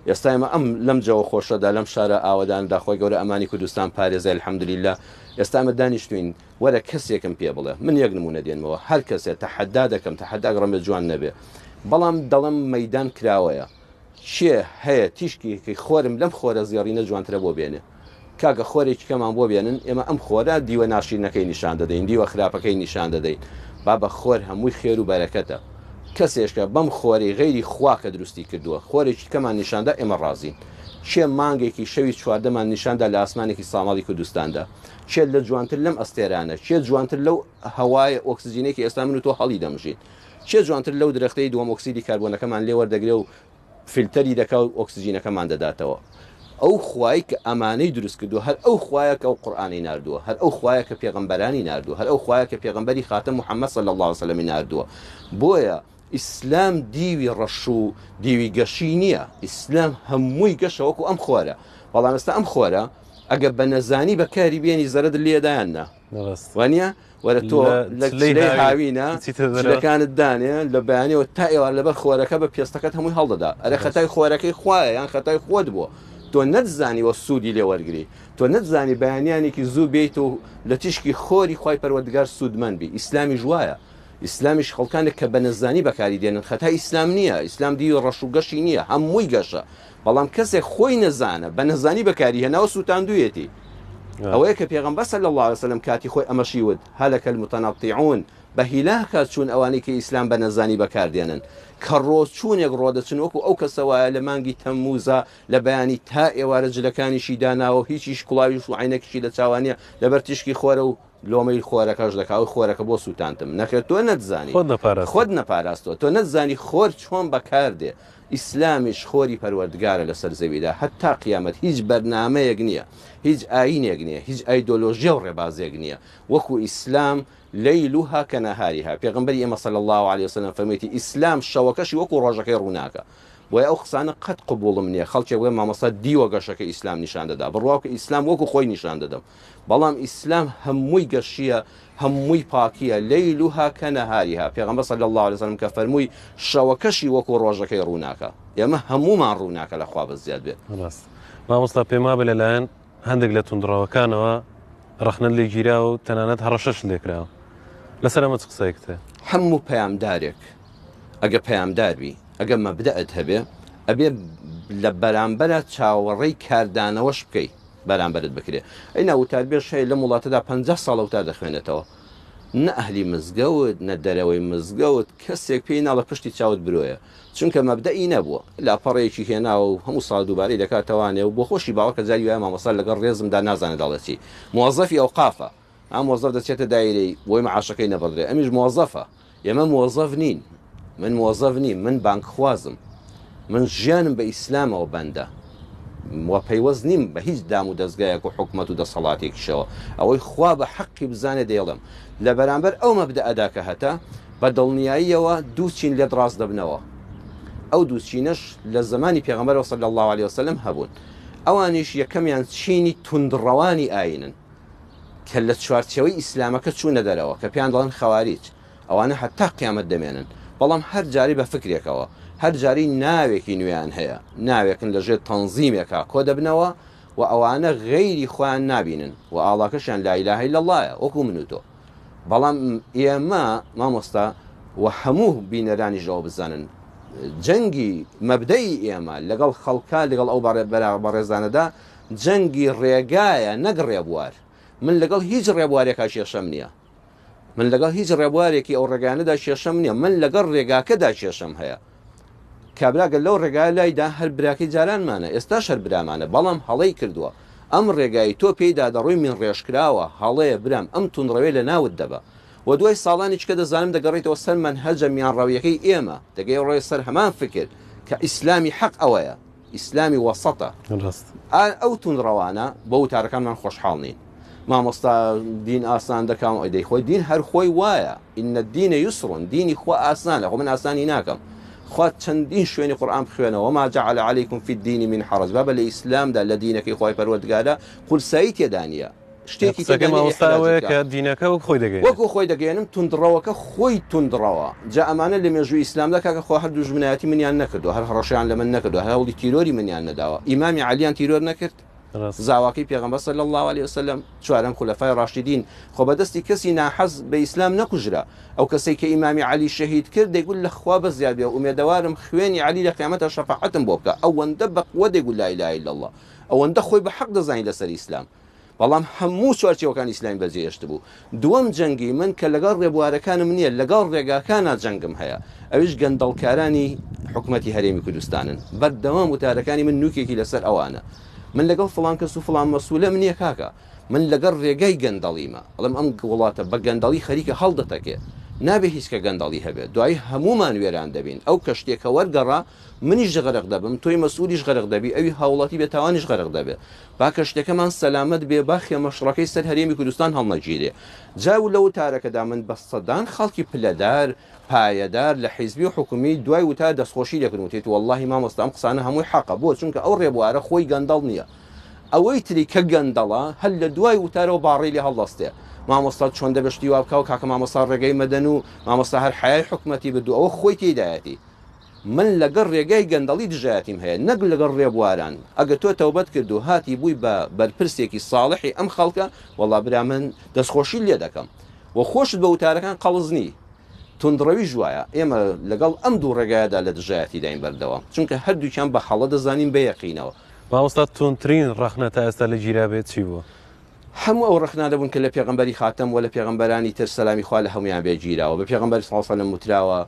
ئێستا ئێمە ئەم لەم جەوە خۆشەدا لەم شارە ئاوەداندا خۆی گەورە ئەمانی کوردستان پارێزای الحەمدوللیلا ئێستا ئەمە دانیشتوین وەرە کەسێکم پێ بڵێ من یەک نمونە دێنمەوە هەر کەسێک تەحەدا دەکەم تەحەدا گڕەمە جوان نەبێ بەڵام دەڵم مەیدان کراوەیە چێ هەیە تیشکی خۆرم لەم خۆرە زیێڕینە جوانترە بۆ بێنێ کاکە خۆرێکی کەمان بۆ بێنن ئێمە ئەم خۆرە دیوە ناشرینەکەی نیشان دەدەین دیوە خراپەکەی نیشان دەدەین با بە خۆر هەمووی خێر و بەرەکەتە کەسێشکە بەم خۆری غەیری خوا کە دروستی کردووە خۆرێکی کەمان نیشاندا ئێمە ڕازین چێ مانگێکی شەوی چواردەمان نیشاندا لە ئاسمانێکی ساماڵی کوردستاندا چێت لە جوانتر لەم ئەستێرانە چێ جوانتر لەو هەوای ئۆکسسیجینێکی ئێستا من و تۆ هەڵی دەمژین چێ جوانتر لەو درەختەی دووەم ئۆکسیدی کاربۆنەکەمان لێ وەردەگرێ و فیلتەری دەکا و ئۆکسسیجینەکەمان دەداتەوە ئەو خوای کە ئەمانەی دروست کردو هەر ئەو خوایە کە ئەو قورئانی ناردووە هەر ئەو خوایە کە پێغەمبەرانی ناردووە هەر ئەو خوایە کە پێغەمبەری خاتم محەممەد صلی الله عليه وسلم ناردووە بۆیە ئیسلام دیوی ڕەش و دیوی گەشی نییە ئیسلام هەمووی گەشەوەکو ئەم خۆرە بەڵام ئێستا ئەم خۆرە ئەگە بە نەزانی بەکاری بێنی زەرد لێدایاننا وانە وەرە تۆ لە هاوینە لەکانت دانێ لە بەیانەوە تا ئێوار لەبەر خۆرەکە بە پێستەکەت هەمووی هەڵدەدا ئەرە خەتای خۆرەکەی خوایە یان خەتای خۆت بووە تۆ نەتزانیوە سوودی لێ وەرگری تۆ نەتزانی بەیانیانێکی زوو بێیت و لە تیشکی خۆری خوای پەروەردگار سوودمەند بی ئیسلامی ژوایە ئیسلامیش خەڵکانێک کە بە نەزانی بەکاری دێنن خەتای ئیسلام نییە ئیسلام دی ڕەش و گەشی نییە هەمووی گەشە بەڵام کەسێک خۆی نەزانە بە نەزانی بەکاری هێناوە سووتاندوویەتی ئەوەیە کە پێغەمبەر صلی الله عليه وسلم کاتی خۆی ئەمەشی ود هەلەکە المتەنەطیعون بە هیلاکات چوون ئەوانەی کە ئیسلام بە نەزانی بەکاردێنن کە ڕۆژ چوونێک ڕۆدەچن وەکو ئەو کەسەوایە لە مانگی تەمموزە لە بەیانی تا ئێوارە جلەکانیشی داناوە هیچیش کوڵاویش و عینەکیشی لە چاوانیە لەبەر تیشکی خۆرە و لۆمەی خۆرەکەش دەکا و خۆرەکە بۆ سووتانتم نەکرێت تۆ نەتزانی خۆت نەپاراستەوە تۆ نەتزانی خۆر چۆن بەکاردێ ئیسلامیش خۆری پەروەردگارە لەسەر زەویدا هەتا قیامەت هیچ بەرنامەیەک نییە هیچ ئاینێک نییە هیچ ئایدۆلۆژیە و ڕێبازێک نییە وەکو ئیسلام لەیلوها کە نەهاریها پێغەمبەری ئێمە صلی الله عليه وسلم فەرموویەتی ئیسلام شەوەکەشی وەکو ڕۆژەکەی ڕووناکە بۆیە ئەو قسانە قەت قبوڵم نییە خەڵکی بڵێ مامۆستا دیوە گەشەکە ئیسلام نیشان دەدا بڕواکە ئیسلام وەکو خۆی نیشان دەدەم بەڵام ئیسلام هەمووی گەشیە هەمووی پاکیە لەیلوها کە نەهاریها پێغەمبەر صلی الله عليه وسلم کە فەرمووی شەوەکەشی وەکو ڕۆژەکەی ڕووناکە ئێمە هەمومان ڕووناکە لە خوا بەزیاد بێت مامۆستا پێما بە لەلایەن هەندێک لە توندڕەوەکانەوە ڕەخنە لێ گیرا و تەنانەت هەڕەشەش لێکراوە لەسەر ئەمە چ قسەیەکتە هەموو پەیامدارێک ئەگە پەیامداربی ئەگە مەبدەئت هەبێ ئەبێ لە بەرامبەرە چاوەڕێی کاردانەوەش بکەیت بەرامبەرت بکرێ ئەینا وتار بێش هەیە لە وڵاتەدا 50 ساڵە وتار دەخوێنێتەوە نە ئەهلی مزگەوت نە دەرەوەی مزگەوت کەسێک پێی ناڵە پشتی چاوت برۆیە چونکە مەبدەئی نەبووە لاپەڕەیەکی هێناوە و هەموو ساڵ دووبارەی دەکاتەوانێ و بۆ خۆشی باوەکە جاری وایە مامۆستا لەگەڵ ڕێزمدا نازانێت دەڵێتی موظفی ئەو قافە ئەم موظف دەچێتە دایرەی بۆی معاشەکەی نەبڕێ ئەمیش موظفە ئێمە موظف نین من موظف نیم من بانک خوازم من ژیانم بە ئیسلامەوە بەندە وە پەیوەست نیم بە هیچ دام و دەستگایەک و حکومەت و دەسەڵاتێکیشەوە ئەوەی خوا بە حەقی بزانێ دێڵم لە بەرامبەر ئەو مەبدەئەدا کە هەتا بە دڵنیاییەوە دوو چین لێت ڕاست دەبنەوە ئەو دوو چینەش لە زمانی پێغەمبەرەوە صلی الله عليه وسلم هەبوون ئەوانیش یەکەمیان چینی توندڕەوانی ئاینن کە لە چوارچەوەی ئیسلامەکە چوونە دەرەوە کە پێیان دەڵێن خەواریج ئەوانە هەتا قیامەت دەمێنن بەڵام هەر جاری بە فکرێکەوە هەر جاری ناوێکی نوێیان هەیە ناوێکن لەژێر تەنزیمێکە کۆ دەبنەوە و ئەوانە غەیری خۆیان نابینن و ئاڵاکەشیان لا ئیلاهە ئیلا اللهە وەکو من و تۆ بەڵام ئێمە مامۆستا و هەموو بینەرانیشەوە بزانن جەنگی مەبدەی ئێمە لەگەڵ خەڵکا لەگەڵ ئەو بەڕێزانەدا جەنگی ڕێگایە نەک ڕێبوار من لەگەڵ هیچ ڕێبوارێکا کێشەم نییە من لەگەڵ هیچ ڕێبوارێکی ئەو ڕێگانەدا کێشەم نییە من لەگەڵ ڕێگاکەدا کێشەم هەیە کابراگە لەو ڕێگای لایدا هەر براکەی جارانمانە ئێستا شەر برامانە بەڵام هەڵەی کردووە ئەم ڕێگای تۆ پێیدا دەڕووی من ڕێژکراوە هەڵەیە برام ئەم تونڕەوێ لە ناوت دەبە و دوای ساڵانی چکە دەزانم دەگەڕێتەوە سەر منهەجە میانڕەویەکەی ئێمە دەگەی ڕێ سەر هەمان فکر کە ئیسلامی حەق ئەوەیە ئیسلامی وەسەتە ئەو تونڕەوانە بە وتارەکانمان خۆشحاڵ نین مامۆستا دین ئاسان دەکەم ئەدەی خۆی دین هەر خۆی وایە ئینە دینە یوسڕون دینی خۆ ئاسانە خۆ من ئاسانی ناکەم خوات چەندین شوێنی قورئان بخوێنەوە وما جعل عليكم في الدين من حرج بابە لە ئیسلامدا لە دینەکەی خۆی پەروەردگارە قورسایی تێدا نیە شتێکی قسەکە مامۆستاوەیە کە دینەکە و خۆی دەگەێت وەکو خۆی دەگەێنم تونندڕەوەکە خۆی تونندڕەوە جا ئەمانە لە مێژووی ئیسلامدا کاکە خۆ هەر دوژمنایەتی منیان نەکردو هەر هەڕەشیان لە من نەکردو هەوڵی تیرۆری منیان نەداوە ئیمامی عەلیان تیرۆر نەکرد زاواکەی پێغەمبەر صلی الله عليه وسلم چوارەم خولەفای ڕاشیدین خۆ بەدەستی کەسی ناحەز بە ئیسلام نەکوژرا ئەو کەسێک کە ئیمامی عەلی شەهید کرد دەیگوت لە خوا بەزیاد بێ ئومێدەوارم خوێنی عەلی لە قیامەتە شەفاعەتم بۆ بکە ئەوەندە بەقوە دەیگوت لا ئیلاهە ئیلا الله ئەوەندە خۆی بە حەق دەزانی لەسەر ئیسلام بەڵام هەموو چوارچێوەکان ئیسلامی بەجێهێشت بوو دووەم جەنگی من کە لەگەڵ ڕێبوارەکانم نییە لەگەڵ ڕێگاکانە جەنگم هەیە ئەویش گەندەڵکارانی حکومەتی هەرێمی کوردستانن بەردەوام وتارەکانی من نوکێکی لەسەر ئەوانە من لەگەڵ فڵان کەس و فڵان مەسوولە منیە کاکە من لەگەڵ ڕێگای گەندەڵیمە ئەڵم ئەم وڵاتە بە گەندەڵی خەریکە هەڵدەتەکێ نابێ هیچ کە گەندەڵی هەبێت دوای هەمومان وێران دەبین ئەو کەشتێکە وەرگەڕا منیش غەرق دەبم تۆی مەسئولیش غەرق دەبی ئەوی هاوڵاتی بێتاوانیش غەرق دەبێت با کەشتەکەمان سەلامەت بێ با خێمەشڕەکەی سەر هەرێمی کوردستان هەڵنەگیرێ جاو لەو تارەکەدا من بە سەدان خەڵکی پلەدار پایەدار لە حیزبی و حکومی دوای وتا دەستخۆشی دەکردن وتێت وەڵڵاهی مامۆستا ئەم قسانە هەمووی حەقە بۆ چونکە ئەو ڕێبوارە خۆی گەندەڵ نییە ئەوەی تری کە گەندەڵە هەل لە دوای وتارەوە باڕی لێ هەڵدەستێ مامۆستا چۆن دەبشتی وا بکە و کاکە مامۆستا ڕێگەی مەدەن و مامۆستا هەر حیای حکومەتی بدو ئەوە خۆی تێدایەتی من لەگەڕ ڕێگای گەندەڵی دژایەتیم هەیە نەک لەگەڵ ڕێبواران ئەگە تۆ تەوبەت کرد و هاتی بووی بە بەرپرسێکی ساڵحی ئەم خەڵکە وەڵا برا من دەستخۆشی لێ دەکەم و خۆشت بە وتارەکان قەڵزنی تونندڕەوی ژوایە ئێمە لەگەڵ ئەم دوو ڕێگایەدا لە دژایەتی داین بەردەوام چونکە هەردووکیان بە حەڵە دەزانین بە یەقینەوە مامۆستا تونترین ڕەخنە تا ئێستا لە گیرا بێت چی بووە هەموو ئەو ڕخنا دەبوون کە لە پێغەمبەری خاتەم و لە پێغەمبەرانی تر سەلامی خوا لە هەمویان بێگیراوە بە پێغەمبەری صلی الله علیه و سلم وتراوە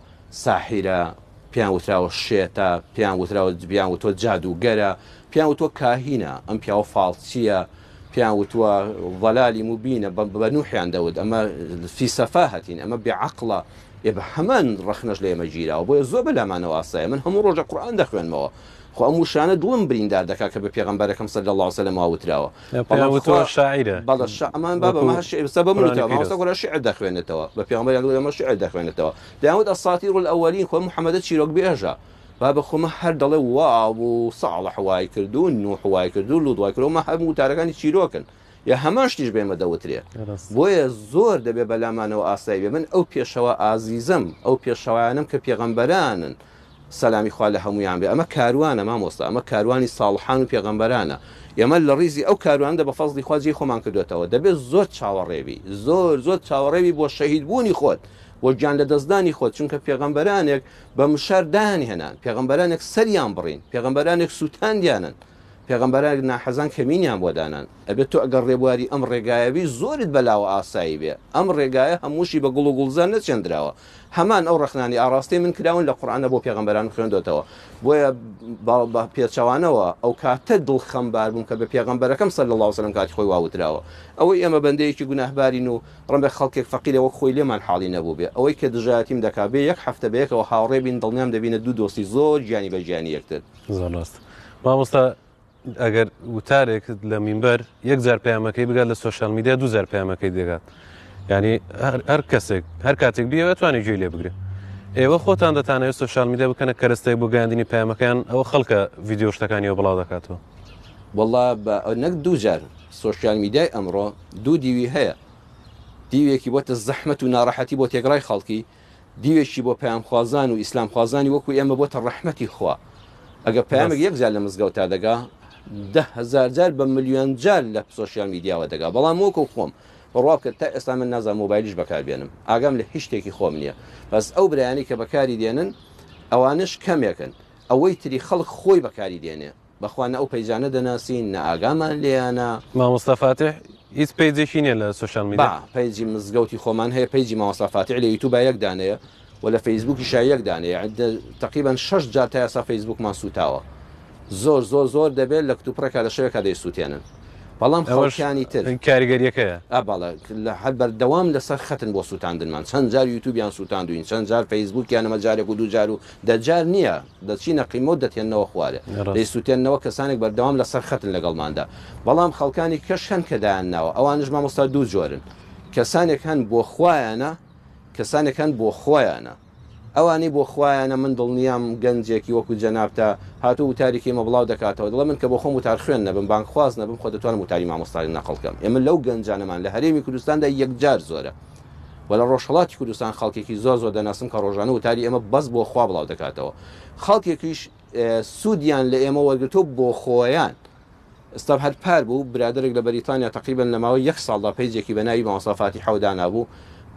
ساحیرە پیان وتراوە شێتە پیان وتراوە بیان وتۆ جادوگەرە پیان وتۆ کاهینە ئەم پیاوە فاڵچیە پیان وتووە ضەلالی مبینە بە نوحیان دەوت ئەمە فی سەفاهەتین ئەمە بێعەقڵە بە هەمان ڕەخنەش لە ئێمە گیراوە بۆیە زۆر بەلامانەوە ئاسایە من هەموو ڕۆژە قورئان دەخوێنمەوە خۆ ئەم وشانە دڵم بریندار دەکات کە بە پێغەمبەرەکەم صلی الله علیه و سلم وتراوە وتۆ شاعیرە بەڵێ ئەمان بابە مە سەبە منەوە مامۆستا گۆرە شعر دەخوێنێتەوە بە پێغەمبەریان دڵ ئەمە شعر دەخوێنێتەوە دەیانوت ئەساطیر الأولین خۆ محەممەدە چیرۆک بێژە بابە خۆمە هەر دەڵێ واو و ساڵح وای کردو نوح وای کردو لوط وای کردو مە هەموو وتارەکانی چیرۆکن یا هەمان شتیش بێمە دەوترێ بۆیە زۆر دەبێ بەلامانەوە ئاسایی بێ من ئەو پێشەوە ئازیزم ئەو پێشەوایانم کە پێغەمبەرانن سەلامی خوا لە هەمویان بێ ئەمە کاروانە مامۆستا ئەمە کاروانی ساڵحان و پێغەمبەرانە ئێمە لە ڕیزی ئەو کارواندا بە فەزلی خوا جێی خۆمان کردوێتەوە دەبێت زۆر چاوەڕێبی زۆر چاوەڕێوی بۆ شەهیدبوونی خۆت بۆ گیان لە دەستدانی خۆت چونکە پێغەمبەرانێک بە مشار دانی هێنان پێغەمبەرانێک سەریان بڕین پێغەمبەرانێک سووتاندیانن پێغەمبەران ناحەزان کەمینیان بۆ دانان ئەبێت تۆ ئەگەر ڕێبواری ئەم ڕێگایەوی زۆرت بەلاوە ئاسایی بێ ئەم ڕێگایە هەمووشی بە گوڵ و گوڵزان نەچێندراوە هەمان ئەو ڕخنانی ئاڕاستی من کراون لە قورئانە بۆ پێغەمبەران خوێندوتەوە بۆیە بە پێچەوانەوە ئەو کاتە دڵخەمبار بووم کە بە پێغەمبەرەکەم صلی الله علیه و سلم کاتی خۆی واوتراوە ئەوەی ئێمە بەندەیەکی گوناهبارین و ڕەنبێ خەڵکێک فەقیرەوە خۆی لێمان حاڵی نەبوو بێ ئەوەی کە دژایەتیم دەکا بێ یەک هەفتە بەیەکەوە هاوڕێ بین دڵنیام دەبینە دوو دۆستی زۆر گیانی بە گیانی یەکتر زۆر ڕاست مامۆستا ئەگەر وتارێک لە مینبەر یەک جار پەیامەکەی بگات لە سۆشیال میدیا دوو جار پەیامەکەی دەگات ینی هەر کەسێک هەر کاتێک بیەوە توانێت گوێی لێ بگرێت ئێوە خۆتان دەتانەوێت سۆشیال میدیا بکەنە کەرەستەی بۆ گەیاندنی پەیامەکەیان ئەوە خەڵکە ڤیدیۆ شتەکانیەوە بڵاو دەکاتەوە وەڵڵا نەک دوو جار سۆشیال میدیای ئەمڕۆ دوو دیوی هەیە دیوێکی بۆتە زەحمەت و ناڕەحەتی بۆ تێگڕای خەڵکی دیوێکی بۆ پەیامخوازان و ئیسلام خوازانی وەکو ئێمە بۆتە ڕەحمەتی خوا ئەگە پەیامێک یەک جار لە مزگەوتا دەگا 10,000 جار بە ملیۆن جار لە سۆشیال میدیاوە دەگا بەڵام وەکو خۆم بڕوا کرد تا ئێستا من نازانم مۆبایلیش بەکاربێنم ئاگام لە هیچ شتێکی خۆم نییە بەس ئەو برایانی کە بەکاری دێنن ئەوانش کەمێکن ئەوەی تری خەڵک خۆی بەکاری دێنێ بەخواانە ئەو پەیجانە دەناسین نە ئاگامان لێیانە مامۆستا فاتح هیچ پەیجێکی نییە لە سۆشیال میدیا پەیجی مزگەوتی خۆمان هەیە پەیجی مامۆستا فاتح لە یوتیوب یەک دانەیە و لە فەیسبووکی شای یەک دانەیە تقریبا 6 جار تا ئێستا فەیسبووکمان سوتاوە زۆر دەبێت لە کتوپڕێکا لە شەوێکا دەیسووتێنن بەڵام خەڵکیانی تر کاریگەریەکەیە ئاباڵە هەر بەردەوام لەسەر خەتن بۆ سووتاندنمان چەند جار یوتیوبیان سووتاندوین چەند جار فەیسبووکیانەمە جارێک و دوو جار و دەجار نییە دەچینە قیمۆ دەتێنەوە خوارێ دەیسووتێنەوە کەسانێک بەردەوام لەسەر خەتن لەگەڵماندا بەڵام خەڵکانی کەش هەن کە دایانناوە ئەوانش مامۆستا دوو جۆرن کەسانێک هەن بۆ خوایانە کەسانێک هەن بۆ خۆیانە ئەوانەی بۆ خوایانە من دڵنیام گەنجێکی وەکو جەنابتە هاتوو وتارێکی ئێمە بڵاو دەکاتەوە دڵە من کە بۆ خۆم وتار خوێن نەبم بانک خواز نەبم خۆ دەتوانم وتاری مامۆستای نەقڵکەم ئێمە لەو گەنجانەمان لە هەرێمی کوردستاندا یەکجار زۆرە وە لە ڕۆژهەڵاتی کوردستان خەڵکێکی زۆر دەناسم کە ڕۆژانە وتاری ئێمە بەس بۆ خوا بڵاو دەکاتەوە خەڵکێکیش سوودیان لە ئێمە وەرگتۆ بۆ خۆیان ئستا هەر پار بوو برادێک لە بەریتانیا تقریبا لە ماوەی 1 ساڵدا پەیجێکی بە ناوی مامۆستافاتی حەودانا بوو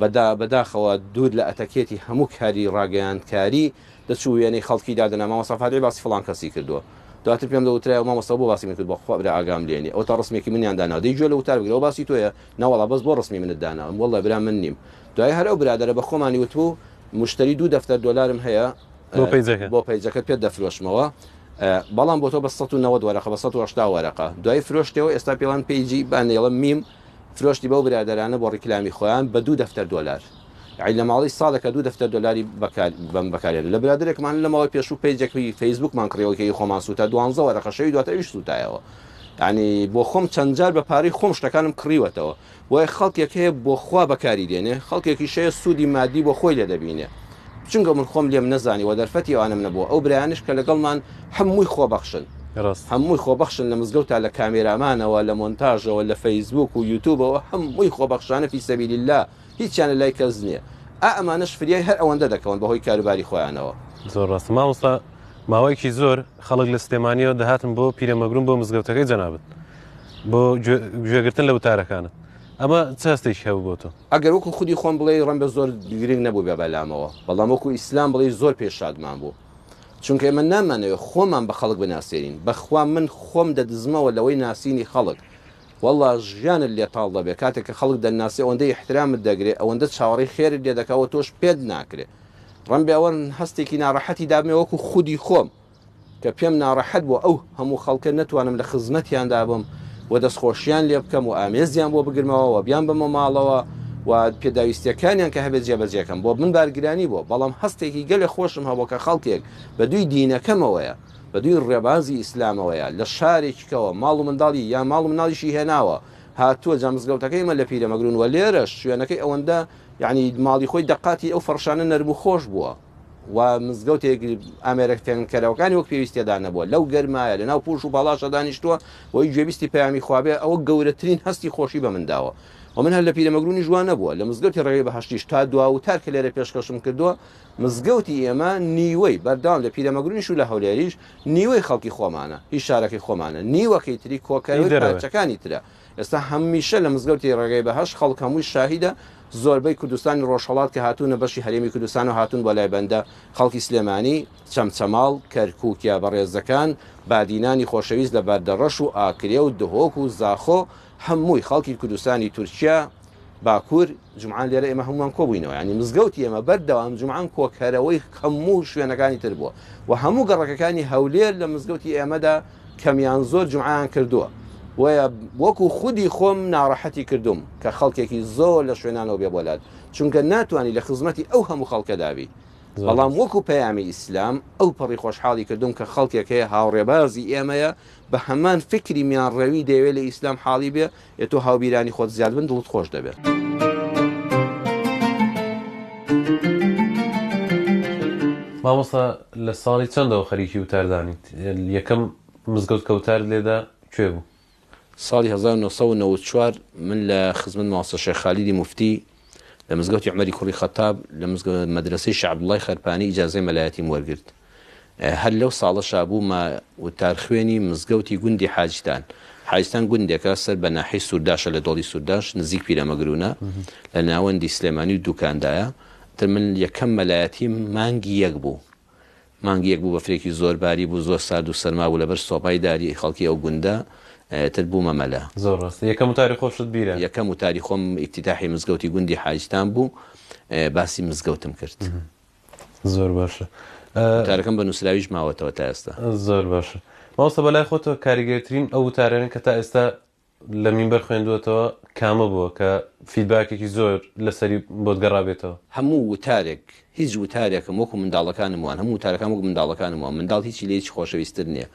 بەداخەوە دوور لە ئەتەکێتی هەموو کاری ڕاگەیاندکاری دەچوو وێنەی خەڵکی دادەنا مامۆستافاتی باسی فڵان کەسی کردووە دواتر پێم دەوترای مامۆستا بۆ باسی من کرد بۆ خوا برا ئاگام لێنی ئەو تا ڕسمێکی منیان دانا دەی گوێ لە وتار بگرەوە باسی تۆیە ناوەڵا بەس بۆ ڕسمی منت دانا وەڵڵا برا من نیم دوای هەر ئەو برادەرە بە خۆمانی وتبوو مشتری 2 دەفتەر دۆلارم هەیە بۆ پەیجەکەت پێ دەفرۆشمەوە بەڵام بۆ تۆ بە 190 وەرەقە بە 180 وەرەقە دوای فرۆشتەوە ئێستا پێڵان پێیجی بانێڵم میم فرۆشتی بەو برادەرانە بۆ ڕیکلامی خۆیان بە 2 دەفتەر دۆلار لە ماڵی ساڵێکە 2 دەفتەر دۆلاری بەکارێن لە برادێکمان لەمەوەی پێشوو پێیجێکی فەیسبوکمان کڕێەوەی خۆمان سووتە 12 وەرەقە شەوی دواتە ئەویش سووتایەوە ینی بۆ خۆم چەند جار بە پارەی خۆم شتەکانم کڕیوەتەوە وای خەڵکێک هەیە بۆ خوا بەکاری دێنێ خەڵکێکی شەیە سوودی مادی بۆ خۆی لێ دەبینێ چونکە من خۆم لێم نەزانی و دەرفەتی ئەوانم نەبووە ئەو برایانش کە لەگەڵمان هەمووی خۆبەخشن هەمووی خۆبەخشن لە مزگەوتا لە کامێرامانەوە لە مۆنتاژەوە لە فەیسبوک و یوتیوبەوە هەمووی خۆبەخشانە فی سەبیل الله هیچیان لای کەس نییە ئەمانش فریای هەر ئەوەندە دەکەون بەهۆی کاروباری خۆیانەوە زۆر ڕاست مامۆستا ماوەیەکی زۆر خەڵک لە سلێمانیەوە دەهاتن بۆ پیرەمەگرون بۆ مزگەوتەکەی جەنابەت بۆ گوێگرتن لە وتارەکانت ئەمە چ هەستێکی هەبوو بۆ تۆ ئەگەر وەکو خودی خۆم بڵێ ڕەن بە زۆر گرنگ نەبوو بێ بەلامەوە بەڵام وەکو ئیسلام بڵێ زۆر پێشادمان بوو چونکە ئێمە نامانەوێت خۆمان بە خەڵک بناسیێنین بەخوا من خۆم دەدزمەوە لەوەی ناسینی خەڵک والله ژیانت لێتاڵ دەبێ کاتێک کە خەڵک دەناسی ئەوەندەی احترامت دەگرێت ئەوەندە چاوەڕی خێرت لێ دەکەوە تۆش پێت ناکرێت ڕەن بێ ئەوەن هەستێکی ناڕەحەتی دابمێ وەکو خودی خۆم کە پێم ناڕەحەت بوو ئەو هەموو خەڵکە نەتوانم لە خزمەتیاندا بم و دەستخۆشیان لێ بکەم و ئامێزیان بۆ بگرمەوە و بیان بمە ماڵەوە و پێداویستیەکانیان کە هەبێت جێبەجێکەم بۆ من بارگرانی بوو بەڵام هەستێکی گەلێ خۆشم هەبوو کە خەڵکێک بە دوی دینەکەمەوەیە بە دوی ڕێبازی ئیسلامەوەیە لە شارێکەوە ماڵ و منداڵی یا ماڵ و مناڵیشی هێناوە هاتووە جامزگەوتەکەی مە لە پیرەمەگرون و لێرەش شوێنەکەی ئەوەندە یعنی ماڵی خۆی دەقاتی ئەو فەرشانە نەرم و خۆش بووە و مزگەوتێک ئامێرەکەنکەرەوەکانی وەک پێویستێدا نەبووە لەو گەرمایە لە ناو پوش و باڵاشە دانیشتووە وی گوێبیستی پەیامی خوابێ ئەوە گەورەترین هەستی خۆشی بە منداوە و من هەر لە پیرەمەگرونی جوان نەبووە لە مزگەوتی ڕێی بەهشتیش تا دوا و تارکە لێرە پێشکەشم کردووە مزگەوتی ئێمە نیوەی بەرداوام لە پیرەمەگرونیش و لە هەولێریش نیوەی خەڵکی خۆمانە هیچ شارەکەی خۆمانە نیوەکەی تری کۆکەوەی پارچەکانی ترە ئێستا هەمیشە لە مزگەوتی ڕێگەی بەهشت خەڵک هەمووی شاهیدە زۆربەی کوردستانی ڕۆژهەڵات کە هاتوونە بەشی هەرێمی کوردستان و هاتوون بۆ لای بەندە خەڵکی سلێمانی چەمچەماڵ کەرکووکیا بەڕێزەکان بادینانی خۆشەویست لە بەردەڕەش و ئاکرێ و دهۆک و زاخۆ هەمووی خەڵکی کوردستانی تورکیا باکوور جمعان لێرە ئێمە هەمومان کۆبووینەوە ینی مزگەوتی ئێمە بەردەوام جمعان کۆکەرەوەی هەموو شوێنەکانی تر بووە و هەموو گەڕەکەەکانی هەولێر لە مزگەوتی ئێمەدا کەمیان زۆر جمعیان کردووە وە وەکو خودی خۆم ناڕەحەتی کردوم کە خەڵکێکی زۆر لە شوێنانەوە بێ بۆلات چونکە ناتوانانی لە خزمەتی ئەو هەموو خەڵکە داوی بەڵام وەکو پەیامی ئیسلام ئەو پەڕی خۆشحاڵی کردوم کە خەڵکێک هەیە هاوڕێبازی ئێمەیە بە هەمان فکری میان ڕەوی دەوێت لە ئیسلام حاڵی بێ ئێ تۆ هاوبیرانی خۆت زیاد بن دڵت خۆش دەبێت. مامۆستا لە ساڵی چەندەوە خەریکی وتاردانیت یەکەم مزگەوت کەوتار لێدا کوێ بوو؟ ساڵی 1994 من لە خزمەت مامۆستا شێخ خالیدی موفتی لە مزگەوتی عومەری کوڕی خەتاب لە مەدرسەی شێخ عەبدوڵڵای خەرپانی ئیجازەی مەلایەتیم وەرگرت. هەر لەو ساڵەشا بوومە وتارخوێنی مزگەوتی گوندی حاجستان گوندێکە سەر بە ناحەی سوورداشە لە دۆڵی سوورداش نزیک پیرەمەگرونە لە ناوەندی سلێمانی و دوکاندایە تر من یەکەم مەلایەتیم مانگی یەک بوو بە فرێکی زۆر باری بوو زۆر سارد و سەرما بوو لەبەر سۆپای داری خەڵکی ئەو گوندە تر بوومە مەلا. زۆر ڕاست یەکەم وتاری خۆشت بیرە؟ یەکەم وتاری خۆم ئیفتیتاحی مزگەوتی گوندی حاجستان بوو باسی مزگەوتم کرد. زۆر باشە. وتارەکەم بە نووسراویش ماوەتەوە تا ئێستا. زۆر باشە. مامۆستا بەلای خۆتەوە کاریگەرترین ئەو وتارانە کە تا ئێستا لە مینبەر خوێندووەتەوە کامە بووە کە فیدباکێکی زۆر لەسەری بۆت گەڕابێتەوە؟ هەموو وتارێک هیچ وتارێکم وەکو منداڵەکانم وان هەموو وتارەکان وەکو منداڵەکانم وان منداڵ هیچی لێ هیچ خۆشەویستتر نییە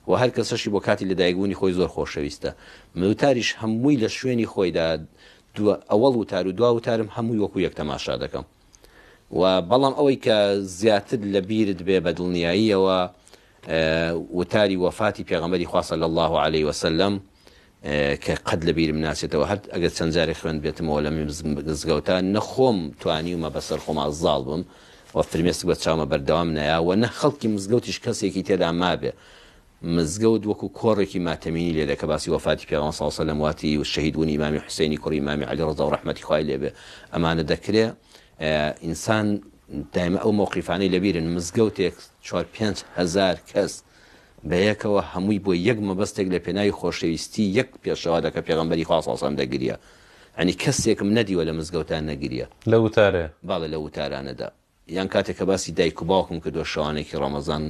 و هەر کەسەشی بۆ کاتی لەدایکبوونی خۆی زۆر خۆشەویستە. وتاریش هەمووی لە شوێنی خۆیدا ئەوەڵ وتار و دوا وتارم هەمووی وەکو یەک تەماشا دەکەم و بەڵام ئەوەی کە زیاتر لە بیرت بێ بە دڵنیاییەوە وتاری وەفاتی پێغەمبەری خوا صلی الله عليه وسلم کە قەت لە بیرم ناچێتەوە هەر ئەگەر چەند جارێک خوێند بێتمەوە لە مزگەوتە نەخۆم توانیومە بەسەر خۆما زاڵ بم و فرمێسک بە چاومە بەردەوام نایە و نە خەڵکی مزگەوتیش کەسێکی تێدا مابێ مزگەوت وەکو کۆڕێکی ماتەمینی لێ دەکە باسی وەفاتی پێغەمبەر صلی الله عليه وسلم واتی و شەهیدبوونی ئیمامی حوسێنی کوڕی ئیمامی عەلی ڕەضا و ڕەحمەتی خوای لێ بێ ئەمانە دەکرێ ئینسان دایمە ئەو مۆقیفانەی لەبیرن مزگەوتێک 4-5 هەزار کەس بەیەکەوە هەمووی بۆ یەک مەبەستێک لە پێناوی خۆشەویستی یەک پێشەوا دەکە پێغەمبەری خوا صلی الله عليه وسلم دەگریە ئەنی کەسێکم نەدیوە لە مزگەوتان نەگریە لە وتارێ باڵێ لە وتارانەدا یان کاتێک کە باسی دایک و باوکم کردووە شەوانێکی ڕەمەزان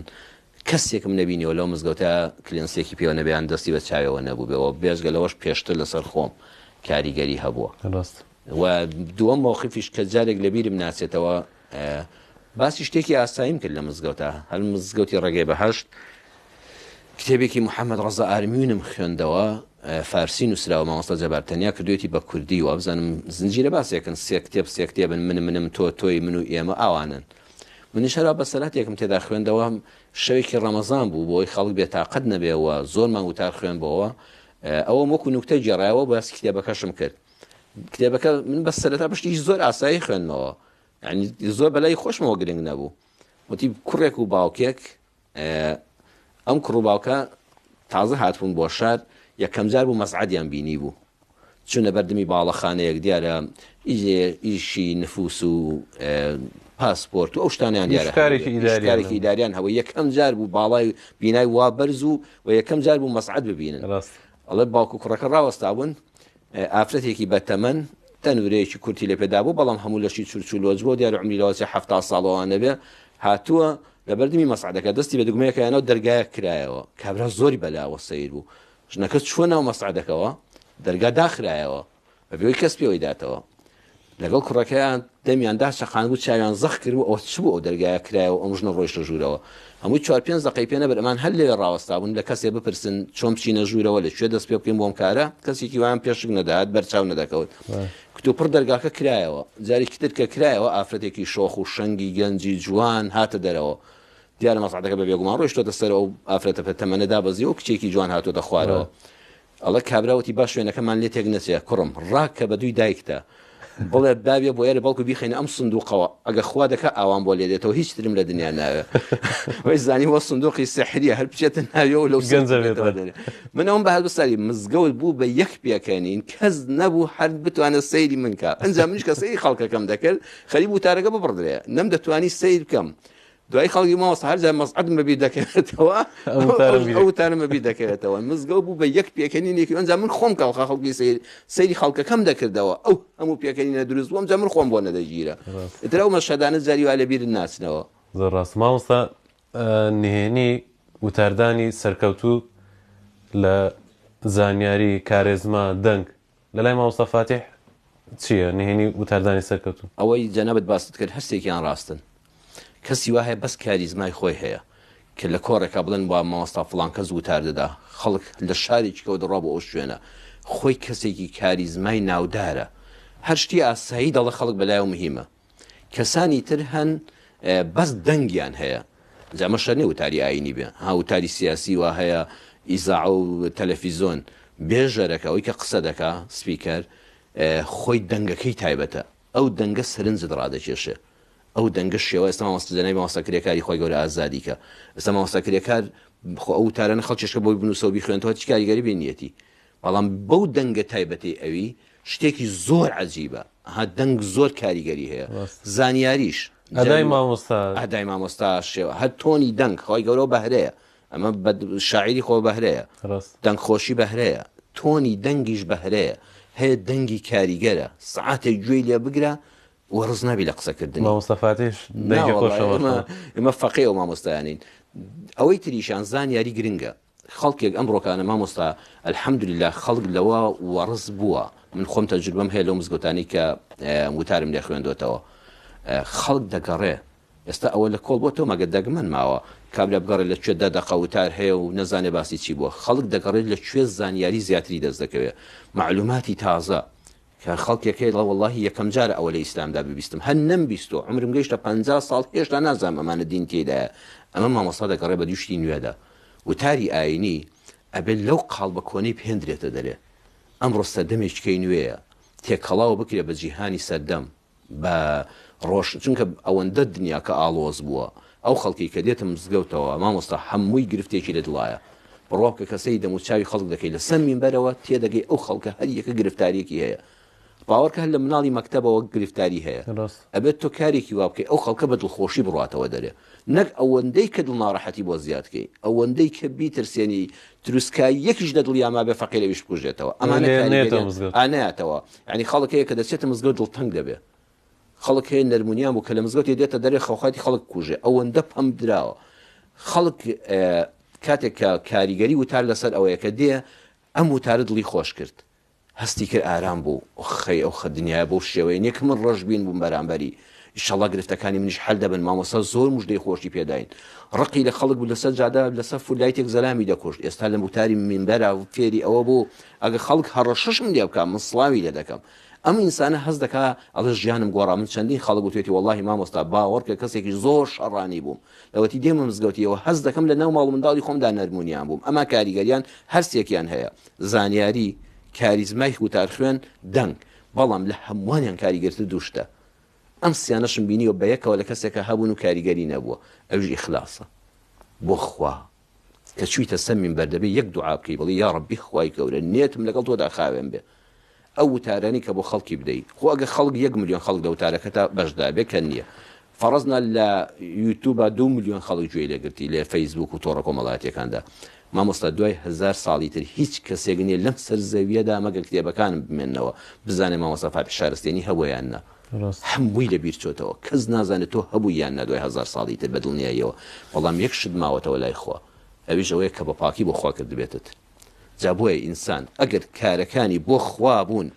کەسێکم نبینیەوە لەو مزگەوتە کلێنسێکی پێوە نەبیان دەستی بە چاوەوە نەبوو بێەوە بێژگە لەوەش پێشتر لەسەر خۆم کاریگەری هەبووە و دووەم موقفیش کە جارێک لەبیرم ناچێتەوە باسی شتێکی ئاساییم کرد لە مزگەوتە هەر مزگەوتی ڕێگەی بەهەشت کتێبێکی محەممەد ڕەزا ئارمینم خوێندەوە فارسی نووسراوە مامۆستا جەبارتەنیا کردوێتی بە کوردی و بزانم زنجیرە باسێکن سێ کتێبن منم تۆی من و ئێمە ئاوانن منیش هەرا بەسەلاتێکم تێدا خوێندەوە شەوێکی ڕەمەزان بوو بۆی خەڵک بێتاقەت نەبێەوە زۆرمان وتار خوێن بەوە ئەوە وەکو نوکتە جێڕایەوە باسی کتێبەکەشم کرد کتێبەکە من بە سەرەتا پشتیش زۆر ئاسایی خوێندنەوە یعنی زۆر بەلای خۆشمەوە گرنگ نەبوو وتی کوڕێک و باوکێک ئەم کوڕ و باوکە تازە هاتبوون بۆ شار یەکەم جار بوو مەسعەدیان بینی بوو چونە بەردەمی باڵەخانەیەک دیارە ئیشی نفوس و پاسپۆرت و ئەو شتانیان دیارەکارێکی ئیداریان هەوە یەکەم جار بوو باڵای بینای وا بەرز و یەکەم جار بوو مەسعەد ببینن ئەڵێ باوک و کوڕەکە ڕاوەستا بوون ئافرەتێکی بەتەمەن تەنورەیەکی کورتی لێ پێدا بوو بەڵام هەموو لەشی چورچولۆج بۆ دیارە عمری لەوەسی 70 ساڵەوانە بێ هاتووە لە بەردەمی مەسعەدەکە دەستی بە دوگمەیەکەیانەوە دەرگایە کرایەوە کابرا زۆری بەلاوە سەیر بوو ژنەکە چووە ناو مەسعەدەکەەوە دەرگا داخرایەوە بەبێەوەی کەس پێوەی داتەوە لەگەڵ کوڕەکەیان دەمیاندا شەقان بوو چاویان زەخ کرد و ئەوە چ بوو ئەو دەرگایە کرایەوە ئەم ژنە ڕۆیشتە ژوورەوە هەمووی 4-5 دقەی پێ نەبەر ئەمان هەر لێ ڕاوەستا بوون لە کەسێ بپرسن چۆن بچینە ژوورەوە لەکوێ دەست پێ بکەین بۆم کارە کەسێکی وایان پێشک نەدات بەرچاو نەدەکەوت کتوپڕ دەرگاکە کرایەوە جارێکی تر کە کرایەوە ئافرەتێکی شۆخ و شەنگی گەنجی جوان هاتە دەرەوە دیارە مەسعەدەکە بە بێگومان ڕۆیشتۆتە سەر ئەو ئافرەتە پەتەمەنەدا بەزی و کچێکی جوان هاتوۆتە خوارەوە ئەڵە کابراوەتی باش شوێنەکەمان لێ تێک نەچێ کوڕم ڕاکە بە دووی دایکتە بڵێ بابێ بۆ یارە بەڵکو بیخێنە ئەم سندوقەوە ئەگە خوا دەکە ئاوان بۆ لێ دێتەوە هیچ ترم لە دنیا ناوێ وەی زانی وە سندوقی سەحریە هەر بچێتە ناویەوە لەو من ئەوم بە هەر بەسەری مزگەوت بوو بە یەک پێکەنین کەس نەبوو هەر بتوانە سەیری من کە ئەنجام منیش کە سەیری خەڵکەکەم دەکرد خەریب وتارەکە ببڕدرێ نەم دەتوانی سەیر بکەم دوای خەڵکی ماوەستا هەر جار مەسعەدم بەبیر دەکەوێتەوە ئەو وتارم بەبیر دەکەوێتەوە مزگەوت بوو بە یەک پێکەنینێکی ئەنجام من خۆم کە خەڵکی سەیری خەڵکەکەم دەکردەوە ئەو هەموو پێکەنینە دروست بووم جا من خۆم بۆ نەدەگیرە ئیتر ئەو مەشهەدانە جاری وا لەبیر ناچنەوە زۆر ڕاست مامۆستا نهێنی وتاردانی سەرکەوتوو لە زانیاری کارێزما دەنگ لەلای مامۆستا فاتح چییە نهێنی وتاردانی سەرکەوتوو ئەوەی جەنابەت باست کرد هەستێکیان ڕاستن کەسی وا هەیە بەس کاریزمای خۆی هەیە کە لە کۆڕێکا بڵێن با مامۆستا فڵان کەس وتار دەدا خەڵک لە شارێکی کەوت ڕا بۆ ئەو شوێنە خۆی کەسێکی کاریزمای ناودارە هەر شتی ئاسایی دەڵە خەڵک بەلایەوە مهمە کەسانی تر هەن بەس دەنگیان هەیە جامە شەرنێ وتاری ئاینی بێ ها وتاری سیاسی وا هەیە ئیزاع و تەلەڤیزۆن بێژەرەکە ئەوەی کە قسە دەکا سپیکەر خۆی دەنگەکەی تایبەتە ئەو دەنگە سەرنجت ڕادەکێشێ ئەو دەنگە شێوە ئێستا مامۆستاجانای مامۆستاکرێکاری خۆی گەورە ئازادیکە ئێستا مامۆستاکرێکار ئەو تارانە خەڵکیشکە بۆی بنووسەوە بیخوێنەوە چ کاریگەری بینیەتی بەڵام بەو دەنگە تایبەتی ئەوی شتێکی زۆر عەجیبە ها دەنگ زۆر کاریگەری هەیە زانیاریش ئەدای مامۆستا شێوە هەر تۆنی دەنگ خۆی گەورە بەهرەیە ئەمە شاعیری خۆ بەهرەیە دەنگ خۆشی بەهرەیە تۆنی دەنگیش بەهرەیە هەیە دەنگی کاریگەرە سعاتێک گوێی لێ بگرە وەڕز نابی لە قسەکردنی مامۆستا فاتح ئێمە فەقێ و مامۆستایانین ئەوەی تریشان زانیاری گرنگە خەڵکێک ئەم ڕۆکانە مامۆستا ئەلحەمدوللیلا خەڵک لەوە وەڕز بووە من خۆم تەجروبەم هەیە لەو مزگەوتانی کە وتارم لێ خوێندوێتەوە خەڵک دەگەڕێ ئێستا ئەوە لە کۆڵ بۆ تۆ مەگە دەگمەن ماوە کابرا بگەڕێت لەکوێ دەقە وتار هەیە و نەزانێ باسی چی بووە خەڵک دەگەڕێت لەکوێ زانیاری زیاتری دەست دەکەوێت معلوماتی تازە کە خەڵکێکەکەی لە وەڵڵاهی یەکەم جارە ئەوە لە ئیسلامدا ببیستم هەر نەمبیست و عمرم گەیشتە 50 ساڵ هێشتا نازانم ئەمانە دین تێدایە ئەمە مامۆستا دەگەڕێ بە دوشتی نوێدا وتاری ئاینی ئەبێت لەو قاڵ بە کۆنەی پێندرێتە دەرێ ئەمڕۆ سەردەمێککەی نوێیە تێکەڵاو بکرێ بە جیهانی سەردەم بە ڕۆژ چونکە ئەوەندە دنیا کە ئاڵۆز بووە ئەو خەڵکی کە دێتە مزگەوتەوە مامۆستا هەمووی گرفتێکی لە دڵایە بڕۆکە کەسەی دەموچاوی خەڵک دەکەی لە سەر مینبەرەوە تێدەگەی ئەو خەڵکە هەر یەکە گرفتاریەکی هەیە باوەڕکە هەر لە مناڵی مەکتەبەوە گرفتاری هەیە ئەبێت تۆ کارێکی وا بکەی ئەو خەڵکە بە دڵخۆشی بڕاتەوە دەرێ نەک ئەوەندەی کە دڵ ناڕەحەتی بۆ زیادکەی ئەوەندەی کە بیترسێنی تروسکای یەکیش لە دڵی ئاما بێ فەقیر لەویش بکوژێتەوە ئەمانەیەتەوە ینی خەڵکەیە کە دەچێتە مزگەوت دڵتەنگ دەبێ خەڵک هەیە نەرمونیان بوو کە لە مزگەوتی دێتە دەرێ خەوخاتی خەڵک کوژێ ئەوەندە پەم دراوە خەڵک کاتێک کە کاریگەری وتار لەسەر ئەوەیە کە دێ ئەم وتارە دڵی خۆش کرد هەستی کرد ئارام بوو خەی ئەو خە دنیای بۆ شێوەیە نیەک من ڕەش بین بووم بەرامبەری ئیشەڵا گرفتەکانی منیش هەل دەبن مامۆستا زۆر موژدەی خۆشی پێداین ڕقی لە خەڵک بوو لەسەر جادا لەسەر فولایتێک زەلامی دەکوشت ئێستا لە موتاری منبەرە فێری ئەوە بوو ئەگە خەڵک هەڕەشش من لێ بکەم من سڵاوی لێ دەکەم ئەم ئینسانە هەز دەکا ئەڵە ژیانم گۆڕا من چەندین خەڵک وتێتی وەڵڵاهی مامۆستا باوەڕکە کەسێکی زۆر شەڕانی بووم لەوەتی دێمە مزگەوتیەوە هەز دەکەم لە ناو ماڵ و منداڵی خۆمدا نەرمونیان بووم ئەما کاریگەریان هەرسێکیان هەیە زانیاری کاریزمای وتار خوێن دەنگ بەڵام لە هەمووانیان کاریگەرتر دووشتە ئەم سیانەشم بینیوە بە یەکەوە لە کەسێکە هەبوون و کاریگەری نەبووە ئەوش ئیخلاسە بۆ خوا کە چوویتە سەمین بەردەبێ یەک دوعا بکەی بڵێ یا ڕەبی خوای گەورە نێتم لەگەڵ تۆدا خاوێن بێ ئەو وتارانی کە بۆ خەڵکی بدەیت خۆ ئەگە خەڵک 1 ملیۆن خەڵک لە وتارەکەتا بەشدا بێ کە نییە فەڕەزنا لە یوتیوبە 2 ملیۆن خەڵک گوێی لێگرتی لە فەیسبوک و تۆڕە کۆمەڵایەتیەکاندا مامۆستا دوای 1000 ساڵی تر هیچ کەسێک نییە لەم سەر زەویەدا مەگەر کتێبەکانم بمێننەوە بزانێ مامۆستا فاپی شارستێنی هەبوویان نە هەمووی لە بیر چۆتەوە کەس نازانێت تۆ هەبوویان نە دوای 1000 ساڵی تر بەدڵنیاییەوە بەڵام یەک شت ماوەتەوە لای خوا ئەویش ئەوەیە کە بە پاکی بۆ خوا کرد بێتت جا بۆیە ئینسان ئەگەر کارەکانی بۆ خوا بوون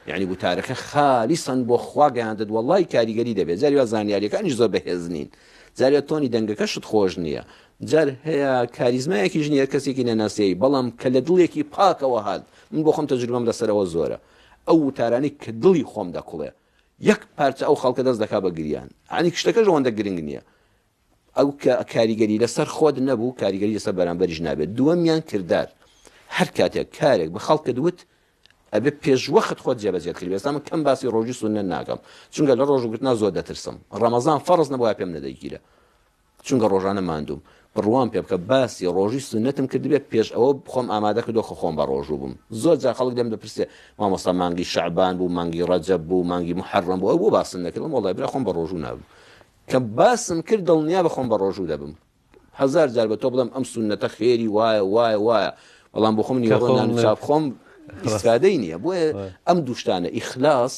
یعنی وتارەکە خالیسەن بۆ خوا گەیاندت وەڵڵای کاریگەری دەبێت جاری وا زانیاریەکانیش زۆر بەهێز نین جارێ تۆنی دەنگەکەشت خۆش نییە جار هەیە کاریزمایەکیش نییە کەسێکی نەناسیایی بەڵام کە لە دڵێکی پاکەوە هات من بۆ خۆم تەجروبەم لەسەرەوە زۆرە ئەو وتارانی کە دڵی خۆم دەکوڵێ یەک پارچە ئەو خەڵکە دەست دەکا بە گریان عنی شتەکەش ئەوەندە گرنگ نییە ئەو کاریگەری لەسەر خۆت نەبوو کاریگەری لەسەر بەرامبەریش نابێت دووەمیان کردار هەر کاتێک کارێک بە خەڵکە دوت ئەبێ پێشوەخت خۆت جێبەجێت کرد ئێستا من کەم باسی ڕۆژی سونە ناکەم چونکە لە ڕۆژگرتنا زۆر دەترسم ڕەمەزان فەرز نەبووە پێم نەدەگیرە چونکە ڕۆژانە ماندوم بڕوان پێ بکە باسی ڕۆژی سنەتم کردبێت پێش ئەوە بخۆم ئامادە کردۆ خۆم بە ڕۆژوو بووم زۆر جا خەڵک دەم دەپرسێ مامۆستا مانگی شەعبان بوو مانگی ڕەجەب بوو مانگی محەڕەم بوو ئەو بۆ باسم نەکردم وەڵای برا خۆم بە ڕۆژوو نابوو کە باسم کرد دڵنیا بخۆم بە ڕۆژوو دەبم 1000 جار بە تۆ بڵم ئەم سنەتە خێری وایە بەڵام بۆ خۆم نیوەڕۆنان چاپ خۆم ئیسفادەی نییە بۆیە ئەم دووشتانە ئیخلاس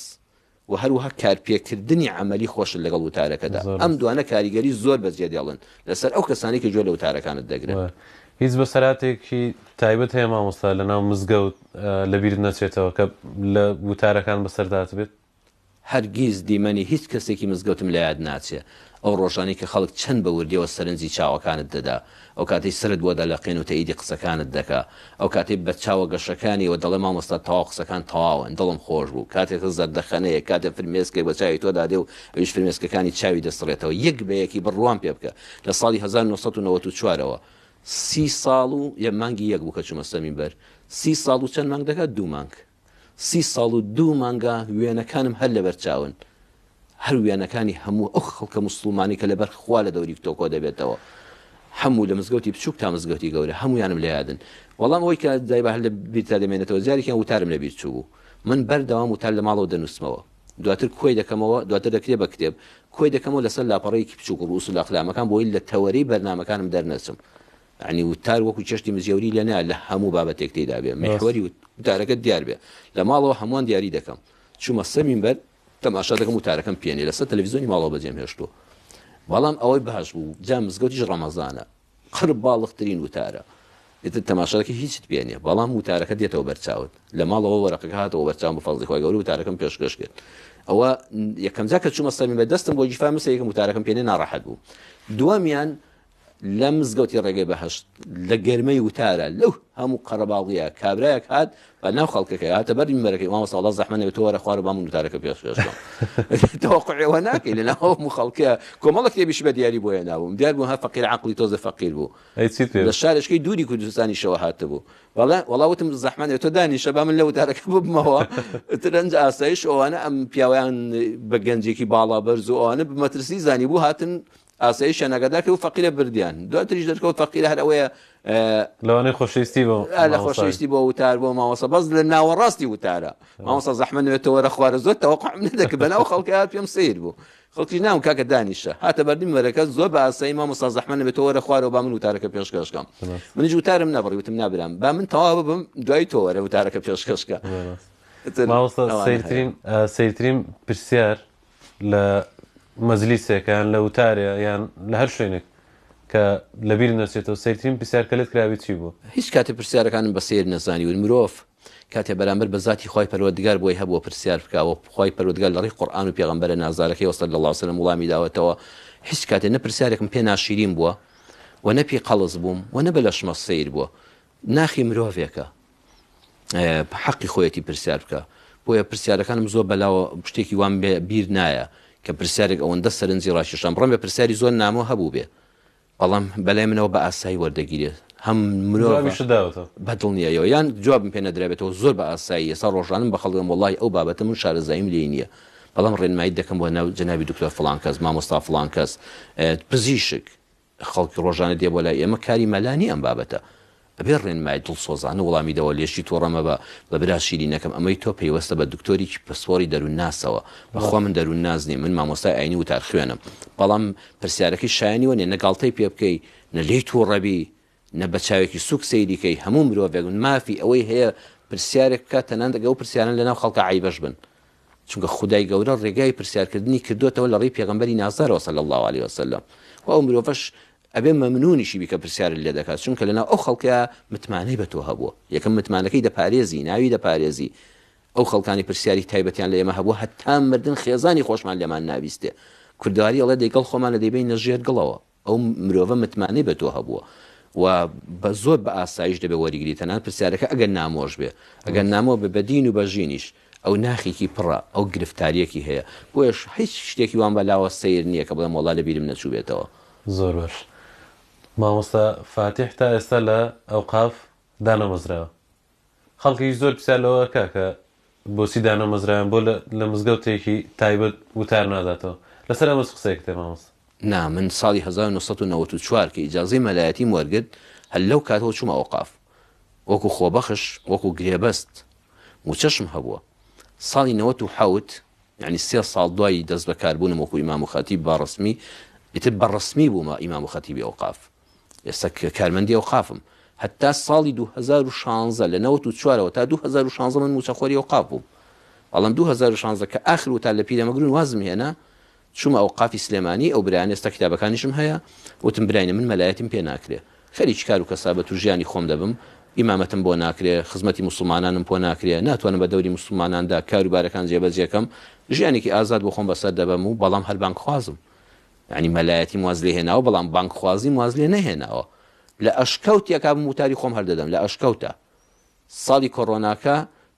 و هەروەها کارپێکردنی عملی خۆش لەگەڵ وتارەکەدا ئەم دوانە کاریگەری زۆر بەجێ دێڵن لەسەر ئەو کەسانی کە گوێ لە وتارەکانت دەگرن هیچ بەسەراتێکی تایبەت هەیە مامۆستا لەناو مزگەوت لەبیرت نەچێتەوە کە لە وتارەکان بەسەردات بێت هەرگیز دیمەنی هیچ کەسێکی مزگەوتم لە یاد ناچێ ئەو ڕۆژانی کە خەڵک چەند بە وردیەوە سەرنجی چاوەکانت دەدا ئەو کاتی سرت بۆ دەلەقین و تەئیدی قسەکانت دەکا ئەو کاتی بە چاوە گەشەکانی و دەڵێ مامۆستا تەواو قسەکان تەواون دڵم خۆش بوو کاتێک زەردەخەنەیە کاتێک فرمێسکێک بە چاوی تۆ دادێ و ئەویش فرمێسکەکانی چاوی دەسڕێتەوە یەک بەیەکی بڕوان پێ بکە لە ساڵی 1994ەوە 30 ساڵ و یە مانگی یەک بوو کە چوومە سەمینبەر 30 ساڵ و چەند مانگ دەکات 2 مانگ 30 ساڵ و 2 مانگە وێنەکانم هەر لەبەر چاون هەر وێنەکانی هەموو ئەو خەڵکە موسڵمانی کە لەبەر خوا لە دەوری کتۆکۆ دەبێتەوە هەموو لە مزگەوتی بچووک تا مزگەوتی گەورە هەمویانم لە یادن وەڵام ئەوی کە دای بە هەر لە بیرتا دەمێنێتەوە جارێکیان وتارم لە بیر چوو بوو من بەردەوام وتار لە ماڵەوە دەنووسمەوە دواتر کۆی دەکەمەوە دواتر دەکرێت بە کتێب کۆی دەکەمەوە لەسەر لاپەڕەیەکی بچووک و ڕووس و لاقلامەکان بۆی لە تەوەرەی بەرنامەکانم دەرنەچم عنی وتار وەکو چێشتی مزیەوری لەنە لە هەموو بابەتێک تێدا بێ محوەری وتارەکەت دیار بێ لە ماڵەوە هەمووان دیاری دەکەم چوومە سەمینبەر تەماشا دەکەم وتارەکەم پێێنێ لەسەر تەلەڤیزیۆنی ماڵەوە بەجێم هێشتووە بەڵام ئەوەی بەهاش بوو جا مزگەوتیش ڕەمەزانە قڕ باڵغترین وتارە ئێتر تەماشاکە هیچت پێێنێ بەڵام وتارەکە دێتەوە بەرچاوت لە ماڵەوە وەرەقەکە هاتەوە بەرچاو بە فەڵزی خۆی گەورە وتارەکەم پێشکەش کرد ئەوە یەکەم جا کە چوومە سەمینبەر دەستم بۆ جیفا مسە یەکەم وتارەکەم پێێنێ ناڕەحەت بوو دووەمیان لە مزگەوتی ڕێگەی بەهشت لە گەرمەی وتارە لەو هەموو قەرەباڵیە کابراایەک هات بە ناو خەڵکەکە هاتە بەری مەرەکەی مامۆستا زەحمە نەبێت تۆوەرە خوارە بام وتارەکە پێشکەشەوە تەوەقعەوە ناکەی لە ناو هەموو خەڵکە کۆمەڵە کتێبیش بە دیاری بۆ هێنابووم دیار بوو هە فەقیر عەقڵی تۆزە فەقیر بوو لە شارشکەی دووری کوردستانیشەوە هاتبوو وەڵاوتم زەحمە تۆ دانیشە با من لە وتارەکە ببمەوە ترەنج ئاسایش ئەوانە ئەم پیاویان بە گەنجێکی باڵا بەرز و ئەوانە بمەترسی زانی بوو هاتن ئاسایی شانەگەداکە و فەقیرە بردیان دواتریش دەرکەوت فەقیرە هەر ئەوەیە لەوانەی خۆشەویستی بۆ لە خۆشەویستی بۆ وتار بۆ ماوەسە بەس لە ناوەڕاستی وتارە مامۆستا زەحمە نوێتەوەرە خوارە زۆر تەوەقع نەدەکە بەناو خەڵکی هات پێم سیر بوو خەڵکی ناوم کاکە دانیشە هاتە بەردی مەرەکە زۆر بە ئاسایی مامۆستا زەحمە نوێتەوەرە خوارەوە با من وتارەکە پێشکەشکەم منیش وتارم نەبڕی وتم نابرام با من تەواو ببم دوای تۆوەرە وتارەکە پێشکەشکە ماوەستا سەیرترین پرسیار لە مەجلیسێکیان لە وتارێ یان لە هەر شوێنێک کە لەبیر نەچێتەوە سەیرترین پرسیارکە لێت کراوی چی بوو هیچ کاتێ پرسیارەکانم بە سیر نەزانی و مرۆڤ کاتێ بەرامبەر بە ذاتی خۆی پەروەردگار بۆی هەبووە پرسیار بکەوە خۆی پەروەردگار لەڕێی قورئان و پێغەمبەرە نازارەکەی صلی الله علیه و سلم وڵامی داوەتەوە هیچ کاتێ نە پرسیارێکم پێ ناشیرین بووە و نە پێی قەڵز بووم و نە بە لەشمە سیر بووە ناخی مرۆڤێکە حەقی خۆیەتی پرسیار بکە بۆیە پرسیارەکانم زۆر بەلاوە شتێکی وان بیر نایە کە پرسیارێک ئەوەندە سەرنجی ڕاشیشان بڕم بە پرسیاری زۆر نامۆ هەبوو بێ بەڵام بەلای منەوە بە ئاسایی وەردەگیرێت هەم مرۆڤ بەدڵنیەوە یان جوابم پێ نەدرێتەوە زۆر بە ئاسایی ئێستا ڕۆژانم بە خەڵکم وڵی ئەو بابەتە من شارەزاییم لێ نییە بەڵام ڕێنمایی دەکەم بۆ ناو جەنابی دکتۆر فڵان کەس مامۆستا فڵان کەس پزیشک خەڵکی ڕۆژانە دێ بۆ لای ئێمە کاری مەلانی ئەم بابەتە ئەبێ ڕێنمای دڵسۆزانە وەڵامی دەوە لێشی تۆڕەمە بە برا شیرینەکەم ئەمەی تۆ پەیوەستە بە دکتۆریکی پسپۆری دەروون ناسەوە بەخوا من دەروون نازنێ من مامۆستای ئاینی وتار خوێنم بەڵام پرسیارەکەی شایانی وە نێ نەگاڵتەی پێ بکەی نە لێی تووڕەبی نە بە چاوێکی سوک سەیریکەی هەموو مرۆڤێک مافی ئەوەی هەیە پرسیارێک بکات تەنان دەگە و پرسیاران لەناو خەڵکە عیبەش بن چونکە خودای گەورە ڕێگای پرسیارکردنی کردوتەوە لە ڕێی پێغەمبەری نازارەوە صلی الله علیه وسلم و ئەو مرۆڤەش ئەبێ مەمنونیشی بیکە پرسیار لێ دەکات چونکە لەناو ئەو خەڵکە متمانەی بە تۆ هەبووە یەکەم متمانەکەی دەپارێزی ناوی دەپارێزی ئەو خەڵکانی پرسیاری تایبەتیان لە ئێمە هەبووە هەتا مردن خێزانی خۆشمان لێمان ناویستێ کوردواری ئەڵێ دەیگەڵ خۆمان لە دەیبین نەژێر گڵەوە ئەو مرۆڤە متمانەی بە تۆ هەبووە و بە زۆر بە ئاسایش دەبێ وەریگری تەنان پرسیارەکە ئەگەر نامۆژ بێ ئەگەر نامۆ بە بەدین و بەژینیش ئەو ناخێکی پڕە ئەو گرفتاریەکی هەیە بۆیش هیچ شتێکی وان بەلاوە سیر نییە کە بڵێم وەڵا لە بیرم نەچوو بێتەوە زۆر باش مامۆستا فاتح تا ئێستا لە ئەوقاف دانەمەزراوە خەڵکی زۆر پرسیارەوە کاکە بۆچی دانەمەزراویان بۆ لە مزگەوتێکی تایبەت وتار ناداتەوە لەسەر ئەمەش قسەیەک تێ مامۆستا نا من ساڵی 1994 کە ئیجازەی مەلایەتیم وەرگرت هەر لەو کاتەوە چوومە ئەوقاف وەکو خۆبەخش وەکو گرێبەست موچەشم هەبووە ساڵی 97 یعنی 3 ساڵ دوای دەست بەکاربوونم وەکو ئیمام و خەتیب باڕسمی ئیتر بەڕسمی بوومە ئیمام و خەتیبی ئەوقاف ئێستا کارمەندی ئەوقافم هەتا ساڵی 2016 لە 94ەوە تا 2016 من موچەخۆری ئەوقاف بووم بەڵام 2016 کە ئاخر وتا لە پیرەمەگرون وازم هێنا چوومە ئەوقافی سلێمانی ئەو برایان ئێستا کتابەکانیشم هەیە وتم براینە من مەلایەتیم پێ ناکرێ خەریکی کار و کەسابەت و ژیانی خۆم دەبم ئیمامەتم بۆ ناکرێ خزمەتی موسڵمانانم بۆ ناکرێ ناتوانم بە دەوری موسڵماناندا کاروبارەکان جێبەجێکەم ژیانێکی ئازاد بۆ خۆم بەسەر دەبم و بەڵام هەر بانک خوازم یعنی مەلایەتی واز لێ هێناوە بەڵام بانک خوازی واز لێ نەهێناوە لە ئەشکەوت یەکا موتاری خۆم هەردەدەم لە ئەشکەوتە ساڵی کۆڕۆناکە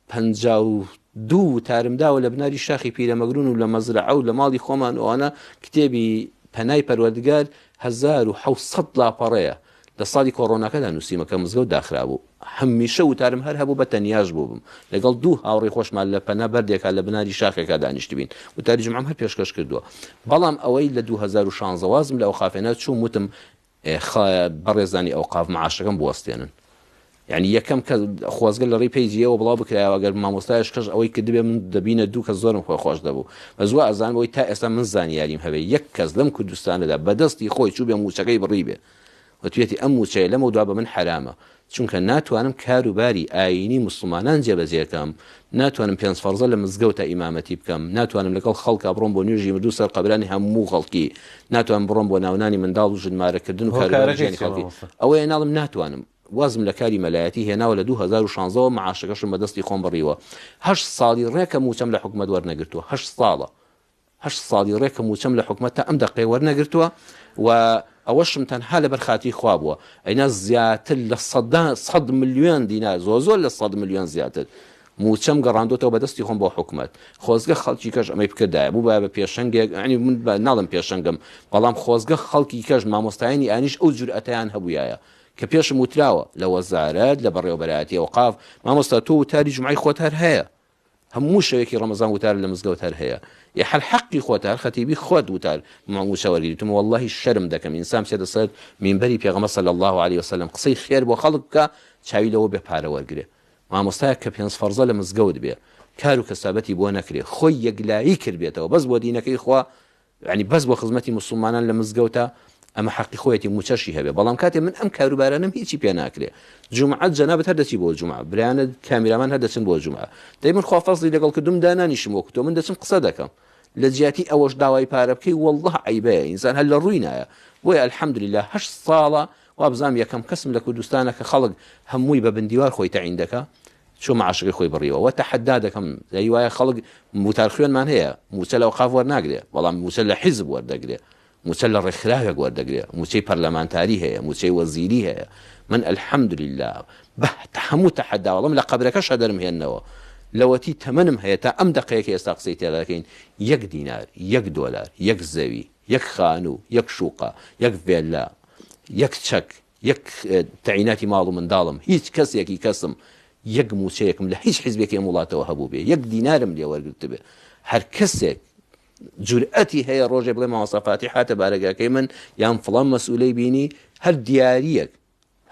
52 تارمداوە لە بناری شاخی پیرەمەگرون و لە مەزرعە و لە ماڵی خۆمان ئەوانە کتێبی پەنای پەروەردگار 1700 لاپەڕەیە لە ساڵی کۆڕۆناکەدا نووسیمەکە مزگەوت داخرا بوو هەمیشە وتارم هەر هەبوو بە تەنیاش بووم لەگەڵ دوو هاوڕێی خۆشمان لە پەنا بەردێکا لە بناری شاخێکا دانیشت بین وتاری جمعەم هەر پێشکەش کردووە بەڵام ئەوەی لە 2016 وازم لە ئەوقافێنە چووم وتم بەڕێزانی ئەوقاف مەعاشەکەم بوەستێنن یعنی یەکەم کە خۆزگە لە ڕێی پێیجیەوە بڵاو بکرایەوە ئەگەر مامۆستایش کەش ئەوەی کردبێ من دەبینە دوو کەس زۆرم خۆی خۆش دەبوو بە زووە ئەزان بۆی تا ئێستا من زانیاریم هەبێ یەک کەس لەم کوردستانەدا بەدەستی خۆی چوو بێ موچەکەی بڕی بێ وتوێتی ئەم موچەیە لەمە دوا بە من حرامە چونکە ناتوانم کاروباری ئاینی موسڵمانان جێبەجێکەم ناتوانم پێنج فەرزە لە مزگەوتە ئیمامەتی بکەم ناتوانم لەگەڵ خەڵکا بڕۆم بۆ نوێژی مردوو سەر قەبرانی هەموو خەڵکی ناتوانم بڕۆم بۆ ناونانی منداڵ و ژنمارەکردن و کاروباری خەڵکی ئەوەیە ناڵم ناتوانم وازم لە کاری مەلایەتی هێناوە لە 2016 معاشەکەشم بەدەستی خۆم بڕیوە 8 ساڵی ڕێکە موچەم لە حکومەت وەرنەگرتووە 8 ساڵە 8 ساڵی ڕێکە موچەم لە حکومەت تا ئەم دەقەی وەرنەگرتووە و ئەوەشم تەنها لە بەرخاتی خوا بووە ئەینا زیاتر لە 100 ملیۆن دینار زۆر لە 100 ملیۆن زیاتر موچەم گەڕاندۆتەوە بەدەستی خۆم بۆ حکومت خۆزگە خەڵکی کەش ئەمەی بکردایە بوو بە پێشەنگێک ئەنی من ناڵم پێشەنگم بەڵام خۆزگە خەڵکی کەش مامۆستایانی ئانیش ئەو جورئەتیان هەبوویایە کە پێشم وتراوە لە وەزارەت لە بەڕێوەبەرایەتی ئەوقاف مامۆستا تۆ وتاری جومعی خۆت هەر هەیە هەموو شەوێکی ڕەمەزان وتار لە مزگەوت هەر هەیە هەر حەقی خۆت هەر خەتیبی خۆت وتار موشە وەرگریتم وەڵڵاهی شەرم دەکەم ئینسان بچێتە سەر مینبەری پێغەمبەر صلی الله عليه وسلم قسەی خێر بۆ خەڵک بکە چاوی لەوە بێ پارە وەرگرێ مامۆستایە کە پێنج فەرزە لە مزگەوت بێ کار و کەسابەتی بۆ نەکرێ خۆی یەکلایی کرد بێتەوە بەس بۆ دینەکەی خوا ینی بەس بۆ خزمەتی موسڵمانان لە مزگەوتە ئەمە حەقی خۆیەتی موچەشی هەبێ بەڵام کاتێ من ئەم کاروبارانم هیچی پێ ناکرێ جومعەت جەنابەت هەر دەچی بۆ جومعە برایانە کامیرامان هەر دەچن بۆ جومعە دەی من خوا فەزلی لەگەڵ کردوم دانانیشم وەکو تۆ من دەچم قسە دەکەم لە جیاتی ئەوەش داوای پارە بکەی وەڵڵه عیبەیە ئینسان هەر لە ڕووی نایە بۆیە ئەلحەمدوللیلا 8 ساڵە وابزانام یەکەم کەسم لە کوردستانە کە خەڵک هەمووی بە بندیوار خۆی تەعین دەکا چۆ معاشقی خۆی بڕیەوە وە تەحەدا دەکەم دەی وایە خەڵک موتار خوێنمان هەیە موچە لە ئەوقاف وەرناگرێ بەڵام موچە لە حیزب وەردەگرێ موچە لە ڕێکخراوێک وەردەگرێ موچەی پەرلەمانتاری هەیە موچەی وەزیری هەیە من ئەلحەمدوللیلا هەموو تەحەدا وەڵام لە قەبرەکەشە دەرمهێننەوە لەوەتی تەمەنم هەیە تا ئەم دقەیەکی ئێستا قسەی تێدا دەکەین 1 دینار 1 دۆلار 1 زەوی 1 خانوو 1 شوقە 1 ڤێلا 1 چەک 1 تەعیناتی ماڵ و منداڵم هیچ کەسێکی کەسم 1 موچەیەکم لە هیچ حیزبێکی وڵاتەوە هەبوو بێ 1 دینارم لێ وەرگرت بێ هەر کەسێک جورئەتی هەیە ڕۆژێ بڵێ مامۆستا فاتح هاتە بارەگاکەی من یان فڵان مەسئولەی بینی هەر دیاریەک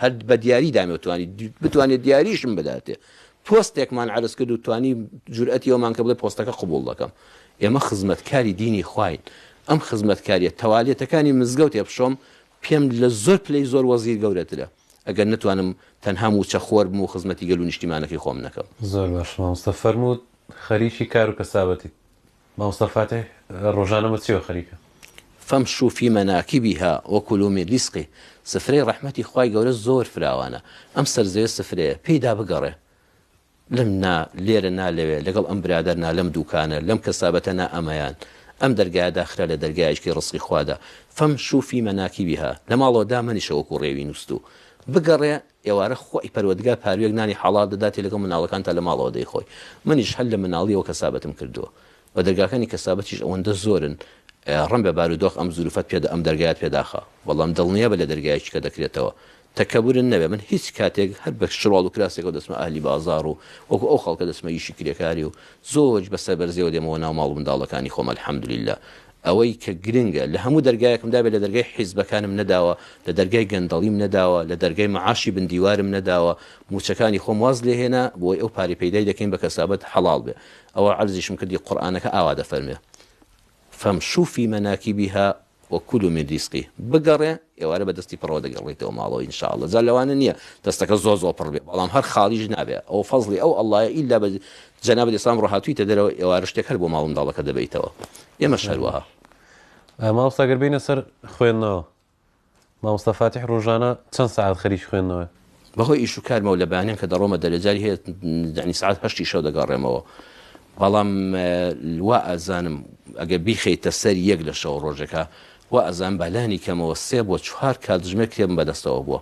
هەر بە دیاری دامێتوانی بتوانێت دیاریشم بداتێ پۆستێکمان عرض کرد و توانی جورئەتی ئەومان کە بڵێ پۆستەکە قبول دەکەم ئێمە خزمەتکاری دینی خواین ئەم خزمەتکاریە تەوالیەتەکانی مزگەوت پێم پێم لە زۆر پلەی زۆر وەزیر گەورەترە ئەگەر نتوانم تەنها موچە خۆر بم و خزمەتی گەل و نیشتیمانەکەی خۆم نەکەم زۆر باش مامۆستا فەرموود خەریکی کار و کەسابەتی مامۆستا فاتح ڕۆژانەمە چیوە خەریکە فامشوا في مناكبها وكلوا من رزقه سفرەی ڕەحمەتی خوای گەورە زۆر فراوانە ئەم سەرزەویە سفرەیە پێیدا بگەڕێ لەم لێرە نالەوێ لەگەڵ ئەم برادەرنا لەم دوکانە لەم کەسابەتە نا ئەمەیان ئەم دەرگایە داخرا لە دەرگایشکی ڕزقی خوادا فامشوا في مناكبها لە ماڵەوە دامەنیشە وەکو ڕێوی نووست و بگەڕێ ئێوارە خۆی پەروەردگار پاروێک نانی حەڵال دەداتێ لەگەڵ مناڵەکانتە لە ماڵەوە دەیخۆی منیش هەر لە مناڵیەوە کەسابەتم کردووە و دەرگاکانی کەسابەتیش ئەوەندە زۆرن ڕم بە بارودۆخ ئەم زوروفەت پێدا ئەم دەرگایت پێداخە وەڵام دڵنیە بە لە دەرگایکی کە دەکرێتەوە تەکەبورن نەبێ من هیچ کاتێک هەر بە شڕاڵ و کراسێکەوە دەسمە ئاهلی بازار و وەکو ئەو خەڵکە دەسمە ئیشی کرێکاری و زۆر بەسەر بەرزەوە دێمەوە ناو ماڵ و منداڵەکانی خۆم الحەمدوللیلا ئەوەی کە گرنگە لە هەموو دەرگایەکمدا بێ لە دەرگای حیزبەکانم نەداوە لە دەرگای گەندەڵیم نەداوە لە دەرگای معاشی بندیوارم نەداوە موچەکانی خۆم واز لێ هێنا بۆی ئەو پاری پەیدای دەکەین بە کەسابەت حەڵال بێ ئەوە عەرزیشم کردی قورئانەکە ئاوا دەفەرمێ فامشوا في مناكبها وكلوا من رزقه بگەڕێ ئێوارە بە دەستی پڕەوە دەگەڕێتەوە ماڵەوە ئینشاءڵڵا جا لەوانە نییە دەستەکە زۆر پڕ بێ بەڵام هەر خاڵیش نابێ ئەو فەزلی ئەو ئەڵڵایە ئیلا بە جەنابەت ئیسلام ڕۆهاتوویتە دەرەوە ئێوارە شتێک هەر بۆ ماڵ و منداڵەکە دەبێتەوە ئێمەش هەروەها مامۆستا گەر بینە سەر خوێندنەوە مامۆستا فاتح ڕۆژانە چەند سەعات خەریک خوێندنەوە بەهۆی ئیش و کارمە و لە بەیانیان کە دەڕۆمە دەرەجاری هەیە یعنی سەعات 8 شەو دەگەڕێمەوە بەڵام وا ئازانم ئەگە بیخەیتە سەر یەک لە شەو ڕۆژەکە وا ئەزان بەلانی کەمەوە 3 بۆ 4 کاتژمێر کتێبم بەدەستەوە بووە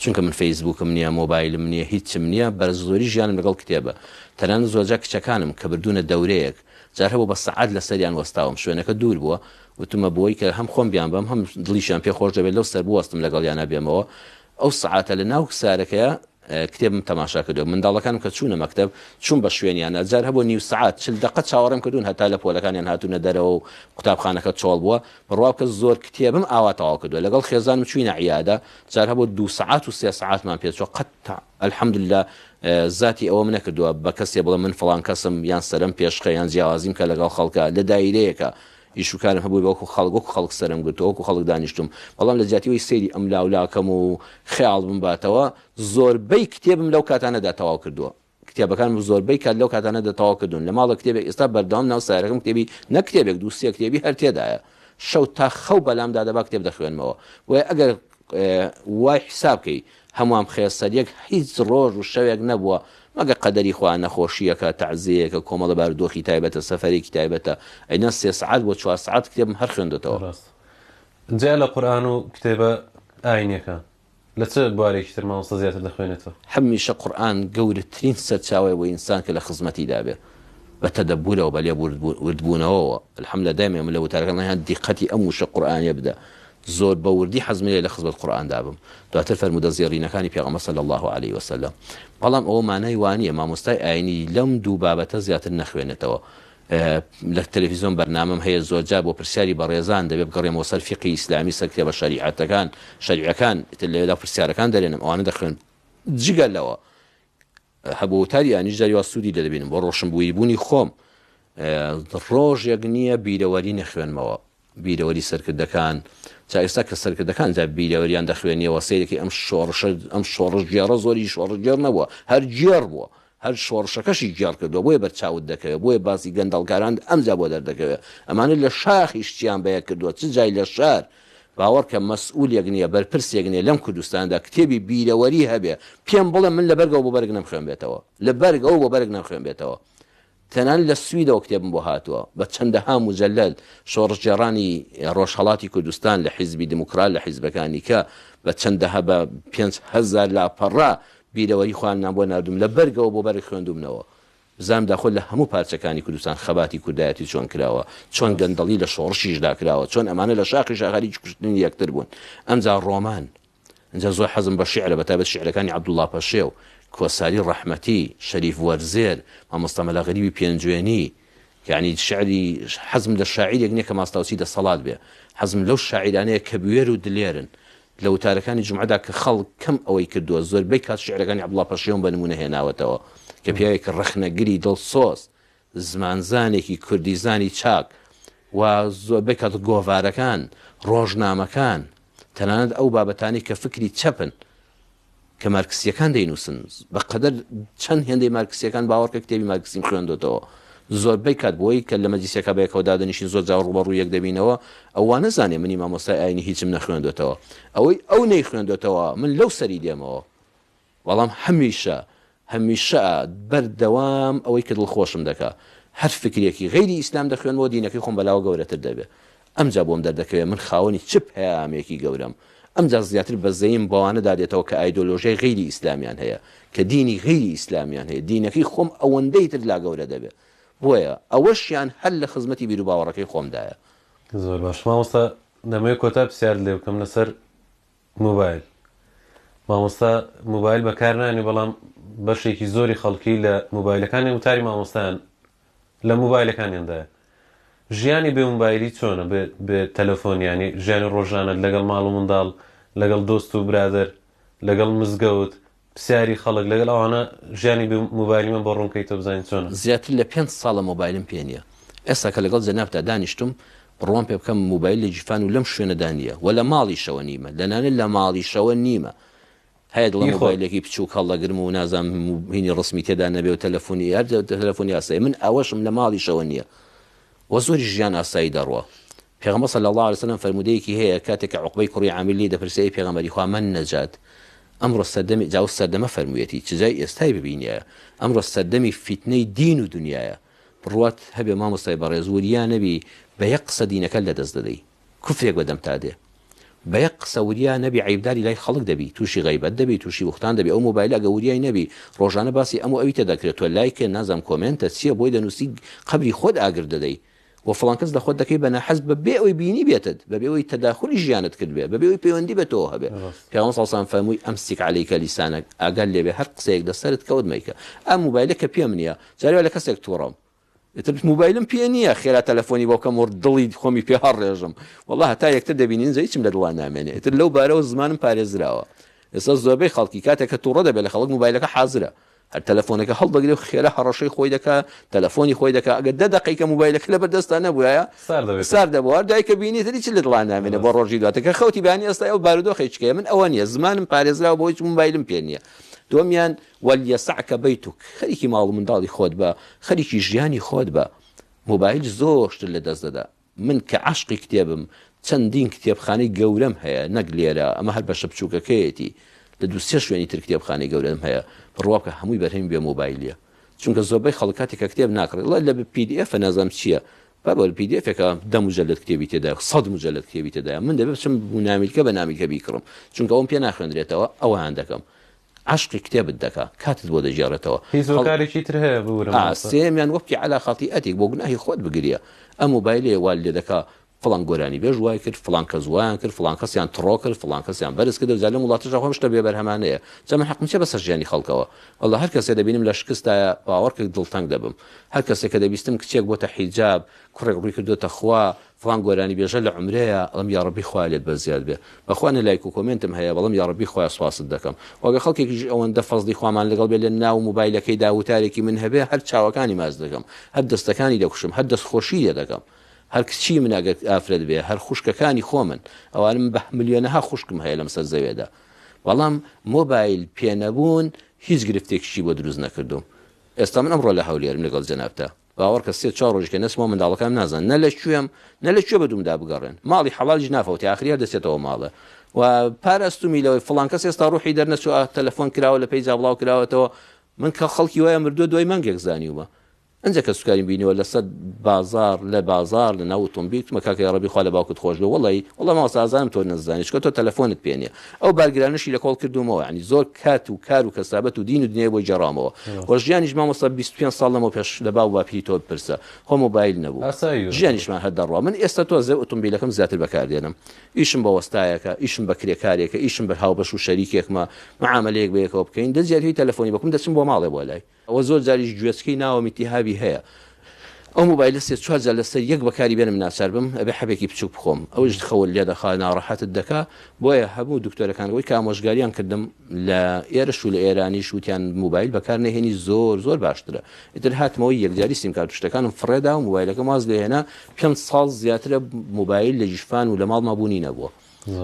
چونکە من فەیسبووکم نییە مۆبایلم نییە هیچم نییە بەرزۆری ژیانم لەگەڵ کتێبە تەنانەت زۆرجار کچەکانم کە بردوونە دەورەیەک جار هەبوو بە سەعات لە سەریان وەستاوم شوێنەکە دوور بووە وتمە بۆی کە هەم خۆم بیان بەم هەم دڵیشیان پێ خۆش دەبێت لەو سەر بوەستم لەگەڵیانە بێمەوە ئەو سەعاتە لە ناو سارەکەیە کتێبم تەماشا کردو منداڵەکانم کە چوونە مەکتەب چوون بە شوێنیانە جار هەبوو نیو سەعات 40 دقە چاوەڕێم کردوون هەتا لە پۆلەکانیان هاتوونە دەرەوە و قوتابخانەکە چۆڵ بووە بڕواو کە زۆر کتێبم ئاوا تەواو کردووە لەگەڵ خێزانم چوینە عیادە جار هەبوو 2 سەعات و 3 سەعاتمان پێچوە قەت الحەمدوللا ذاتی ئەوە من نەکردووە بە کەسێ بڵێ من فڵان کەسم یان سەرم پێشخە یان جیاوازیم کە لەگەڵ خەڵکە لە دایرەیەکە ئیشوکارم هەبووی وەکو خەڵک سەرم گرتو وەکو خەڵک دانیشتم بەڵام لە جیاتیەوەی سەیری ئەم لاولاکەم و خەیاڵ بم باتەوە زۆربەی کتێبم لەو کاتانەدا تەواو کردووە کتێبەکانم زۆربەی کات لەو کاتانەدا تەواو کردوون لە ماڵە کتێبێک ئێستا بەردەوام ناو سارەکەم کتێبی نە کتێبێک 2 کتێبی هەر تێدایە شەو تا خەو بەلامدا دەبا کتێب دەخوێنمەوە و ئەگەر وای حسابکەی هەمووام خێسەریەک هیچ ڕۆژ و شەوێک نەبووە مەگە قەدەری خوا نەخۆشیەکە تەعزیەکە کۆمەڵە بارودۆخی تایبەتە سەفەرێکی تایبەتە ئەینا 3 سەعات بۆ 4 سەعات کتێبم هەر خوێندێتەوە جاء لقرآن كتاب ئاینەکە لە چ بوارێکی تر مامۆستا زیاتر دەخوێنێتەوە؟ هەمیشە قورئان گەورەترین سەرچاوی بۆ ئینسان کە لە خزمەتی دابێ بە تەدەبورەوە بە لێ وردبوونەوەەوە الحەمدلە دایمێ لە وتارەکان دیقەتی ئەم وشە قورئانیە بدە زۆر بە وردی حەزم لە خزمەت قورئان دابم دواتر فەرموودە زێڕینەکانی پێغەمبەر صلی الله عليه وسلم بەڵام ئەوە مانای وانییە مامۆستای ئاینی لەم دوو بابەتە زیاتر نەخوێنێتەوە لە تەلەڤیزیۆن بەرنامەم هەیە زۆرجار بۆ پرسیاری بەڕێزان دەبێت بگەڕێمەوە سەر فیقی ئیسلامی سەر کتێبە شەریعەتەکان شەریعەکان لێدا پرسیارەکان دەرێنم ئەوانە دەخوێن جگەل لەوە هەبوو وتاری ئانی جاری وا سوودی دەبینم بۆ ڕۆشنبوویبوونی خۆم ڕۆژێک نییە بیرەوەری نەخوێنمەوە بیرەوەری سەرکردەکان جا ئێستا کە سەرکردەکان جا بیرەوەریان دەخوێنیەوە سەیرێکی ئەم شۆڕش گێڕە زۆری شۆڕ گێڕ نەبووە هەر گێڕ بووە هەر شۆڕشەکەشی گیار کردو بۆیە بەرچاوت دەکەوێت بۆیە باسی گەندەڵکاران ئەمجا بۆ دەردەکەوێت ئەمانە لە شاخی شتیان بەیە کردووە چ جای لە شار باوەڕ کە مەسئولێک نییە بەرپرسێک نیە لەم کوردستاندا کتێبی بیرەوەری هەبێ پێم بڵێ من لە بەرگەوە بۆ بەرگ نەمخوێن بێتەوە لە بەرگەوە بۆ بەرگ نەمخوێن بێتەوە تەنان لە سویدەوە کتێبم بۆ هاتووە بە چەندەها مجەلل شۆڕژگێڕانی ڕۆژهەڵاتی کوردستان لە حیزبی دموکرات لە حیزبەکانی کە بە چەندەها بە 5,000 لاپەڕا بیرەوەری خوان بۆ نردوم لە بەرگەوە بۆ بەرگ خوێندومنەوە بزانام داخۆ لە هەموو پارچەکانی کوردستان خەباتی کوردایەتی چۆن کراوە چۆن گەندەڵی لە شۆڕشیشدا کراوە چۆن ئەمانە لە شاخی شاخاری کوشتنی یەکتر بوون ئەمجا ڕۆمان ئەجا زۆر حەزم بە شیعرە بەتابەت شیعرەکانی عەبدوڵڵا پەشێو کۆساری ڕەحمەتی شەریف وەرزێر مامۆستا مەلا غەریبی پێنجوێنی یعنی شعری حەزم لە شاعیرێک نییە کە ماستاوسی دەسەڵات بێ حەزم لەو شاعیرانەیە کە بوێر و دلێرن لە وتارەکانی جومعەدا کە خەڵک کەم ئەوەی کردووە زۆربەی کات شعرەکانی عەبدوڵڵا پەشێوم بە نمونە هێناوەتەوە کە پیاوێک ڕەخنەگری دڵسۆز زمانزانێکی کوردیزانی چاک و زۆربەی کات گۆڤارەکان ڕۆژنامەکان تەنانەت ئەو بابەتانی کە فکری چەپن کە مارکسیەکان دەینووسن بەقەدەر چەند هێندەی مارکسیەکان باوەڕکە کتێبی مارکسیم خوێندوتەوە زۆربەی کات بۆی کە لە مەجلیسەکە بەیەکەوە دادەنیشین زۆر جا ڕوبەڕوو یەک دەبینەوە ئەوە نەزانێ منی مامۆستای ئاینی هیچم نەخوێندوتەوە ئەوەی ئەو نەیخوێندوتەوە من لەو سەری دێمەوە بەڵام هەمیشە بەردەوام ئەوەی کە دڵخۆشم دەکا هەر فکرێکی غەیری ئیسلام دەخوێنەوە دینەکەی خۆم بەلاوە گەورەتر دەبێت ئەمجا بۆم دەردەکەوێت من خاوەنی چ پەیامێکی گەورەم ئەمجا زیاتر بەزەیم بەوانەدا دێتەوە کە ئایدۆلۆژیای غەیری ئیسلامیان هەیە کە دینی غەیری ئیسلامیان هەیە دینەکەی خۆم ئەوەندەی تر لا گەورە دەبێت بۆیە ئەوەشیان هەر لە خزمەتی بیر و باوەڕەکەی خۆمدایە زۆر باش مامۆستا دەمەوێت کۆتا پرسیار لێ بکەم لەسەر موبایل مامۆستا موبایل بەکارنانی بەڵام بەشێکی زۆری خەڵکی لە موبایلەکانی وتاری مامۆستایان لە موبایلەکانیاندایە ژیانی بێ موبایلی چۆنە بێ تەلەفۆنیانی ژیانی ڕۆژانە لەگەڵ ماڵ و منداڵ لەگەڵ دۆست و برادر لەگەڵ مزگەوت پرسیاری خەڵک لەگەڵ ئەوانە ژیانی بێ موبایلی من بۆ ڕوونکەیتەوە بزانین چۆنە زیاتر لە 5 ساڵە موبایلم پێ نییە ئێستا کە لەگەڵ جەنابتا دانیشتم بڕوان پێ بکەم موبایل لە جیفان و لەم شوێنەدا نییە و لە ماڵی شەوە نیمە لەنانە لە ماڵی شەوە نیمە هەیە دڵ مۆبایلێکی بچوو هەڵدەگرم و نازام هینی ڕسمی تێدا نەبێ و تەلەفۆنی هەر تەلەفۆنی ئاسایی من ئەوەشم لە ماڵی شەوە نییە و زۆری ژیان ئاسایی دەڕوە پێغەمبەر صلی الله عليه وسلم فەرمودەیەکی هەیە کاتێک کە عوقبەی کوڕی عامیلی دەپرسێ پێغەمبەری خوا من نەجات ئەمڕۆ سەردەمی جاوز سەردەمە فەرموویەتی چ جای ئێستای ببینیە ئەمڕۆ سەردەمی فیتنەی دین و دنیایە بڕوات هەبێ مامۆستای بەڕێز وریان نەبی بە یەک قسە دینەکە لەدەست دەدەی کوفرێک بەدەم تا دێ بە یەک قسە وریان نەبی عیبداری لای خەڵک دەبی تووشی غەیبەت دەبی تووشی وختان دەبی ئەو مۆبایلە ئەگە وریای نەبی ڕۆژانە باسی ئەم و ئەوی تێدەکرێت تۆ لایکە نازام کۆمنتە چییە بۆی دەنووسی قبری خۆت ئاگر دەدەی و فڵان کەس لە خۆت دەکەی بە نەحەز بەبێ ئەوەی بینی بێتت بەبێ ئەوەی تەداخلی ژیانت کرد بێ بەبێ ئەوەی پەیوەندی بێتەوە هەبێ پێغەمبەر صلی الله علیه و سلم فەرمووی ئەمسیک عەلەیکە لیسانەک ئاگەر لێبێ هەر قسەیەک دەسەرت کەوت مەیکە ئەم مۆبایلە کە پێم نییە جارێ لە کەسێک تووڕەم ئێتر مۆبایلم پێ نییە خێرا تەلەفۆنی بۆ کەم دڵی خۆمی پێ هەڕێژم والله هەتا یەکتر دەبینین هیچم لە دڵان نامێنێ ئێتر لەو بارەوە زمانم پارێزراوە ئێستا زۆربەی خەڵکی کاتێک کە تووڕە دەبێت لە خەڵک مۆبایلەکە حازرە هەر تەلەفۆنەکە هەڵدەگرێت و خێرا هەڕەشەی خۆی دەکا تەلەفۆنی خۆی دەکا ئەگەر 10 دقیقە مۆبایلەکە لەبەر دەستان نەبووایە سار دەبووە دایکە بینی تری چ لە دڵان نامێنێ بۆ ڕۆژی دواتەکە خەوتی بانی ئێستا ئەو بارودۆخی چکەیە من ئەوە نییە زمانم پارێزراوە بۆ هیچ مۆبایلم پێ نییە دومیان وەلیەسعکە بەیتوک خەریکی ماڵ و منداڵی خۆت بە خەریکی ژیانی خۆت بە مۆبایل زۆرشتر لە دەست دەدا من کە عاشقی کتێبم چەندین کتێبخانەی گەورەم هەیە نەک لێرە ئەمە هەر بەشە بچووکەکەیەتی لە 2-3 شوێنی تر کتێبخانەی گەورەم هەیە بڕواکە هەمووی بەرهەمی بێ مۆبایلیە چونکە زۆربەی خەڵک کاتێک کە کتێب ناکڕێت لە PDF نازام چییە بابل PDF-ێکە 10 مجلد کتێبی تێدا 100 مجلد کتێبی تێدایە من دەبێت بچم نامیلکە بە نامیلکە بیکڕم چونکە ئەوم پێ ناخوێنرێتەوە ئەوەیان دەکەم عشقی کتێبت دەکات کاتت بۆ دەژێڕێتەوە هیچ زۆرکارێکی تر هەیە بورم سێمیان وەکی علا خەڵتیئەتێک بۆ گوناهی خۆت بگریە ئەم موبایلێ وا لێ دەکات فڵان گۆرانی بێژ وای کرد فڵان کەس وایان کرد فڵان کەسیان تڕۆ کرد فڵان کەسیان بەرز کرد و لە وڵاتەش خۆم شتە بێبەرهەمانەیە جەمە حەقم چێ بەسەر ژیانی خەڵکەوە والله هەر کەسێ دەبینم لە شکستایە باوەڕ کرد دڵتەنگ دەبم هەر کەسێک کە دەبیستم کچێک بۆتە حیجاب کوڕێک ڕووی کردوتە خوا فڵان گۆرانی بێژە لە عمرەیە ئەڵم یا ڕەبی خوا لێت بەزیاد بێ بەخوا لایک و کۆمنتم هەیە بەڵام یا ڕەبی خوا سوپاست دەکەم وەگە خەڵکێکیش ئەوەندە فەزلی خوامان لەگەڵ بێ لە ناو موبایلەکەی داوتارێکی من هەبێ هەر چاوەکانی ماز دەکەم هەر دەستەکانی دەکوشم هەر دەستخۆشی لێ دەکەم هەر کچی من ئەگەر ئافرەت بێ هەر خوشکەکانی خۆ من ئەوانم بە ملیۆنەها خوشکم هەیە لەم سەر زەوێدا بەڵام مۆبایل پێنەبوون هیچ گرفتێکشی بۆ دروست نەکردوم ئێستا من ئەمڕۆ لە هەولێرم لەگەڵ جەنابتە باوەڕ کە 3-4 ڕۆژکە نەسمەوە منداڵەکان نازان نە لە کوێم نە لە کوێ بەدومدا بگەڕێن ماڵی حەڵالیش نافەوتی ئاخریا دەچێتەوە ماڵە و پاراستومی لەوەی فڵان کەس ئێستا ڕوحی دەرنەچووە تەلەفۆن کراوە لە پەیجا بڵاو کراوەتەوە من کە خەڵکی وایە مردووە دوای مانگێک زانیومە ئەنجە کە سوکاری بینیوە لەسەر بازار لە بازار لە ناو ئۆتۆمبیل مەکاکە ڕەبی خوا لە باوکت خۆش بێ وەڵی ماوەستا ئازانم تۆ نەزانیت چکە تۆ تەلەفۆنت پێنیە ئەو بارگرانشی لە کۆڵ کردومەوە ینی زۆر کات و کار و کەسابەت و دین و دنیای بۆی جەڕامەوە وە ژیانیش مامۆستا 25 ساڵ لەمەوە پێش لە باو باپیری تۆ بپرسە خۆ مۆبایل نەبوو ژیانیشمان هەردەڕوا من ئێستا تۆ زێ ئۆتۆمبیلەکەم زیاتر بەکاردێنم ئیشم بە وەستایەکە ئیشم بە کرێکارێکە ئیشم بە هاوبەش و شەریکێکمە معاملەیەک بەیەکەوە بکەین دەزیاتی تەلەفۆنی بەکوم دەچم بۆ ماڵێ بۆ لای ئەوە زۆر جاریش گوێچکەی ناوە میتیهابی هەیە ئەو موبایلە 3-4 جار لەسەر یەک بەکاری بێنم ناچار بم ئەبێ حەبێکی بچووک بخۆم ئەوش خەوە لێ دەخا ناڕەحەتت دەکا بۆیە هەموو دکتۆرەکانەوەی کامۆژگاریان کردم لە ئێرەش و لە ئێرانیش وتیان موبایل بەکار نەهێنی زۆر باشترە ئیتر هاتمەوەی یەکجاری سیمکارت شتەکانم فڕێدا و موبایلەکە واز لێهێنا 5 ساڵ زیاترە موبایل لە جیشفان و لە ماڵ مابوونی نەبووە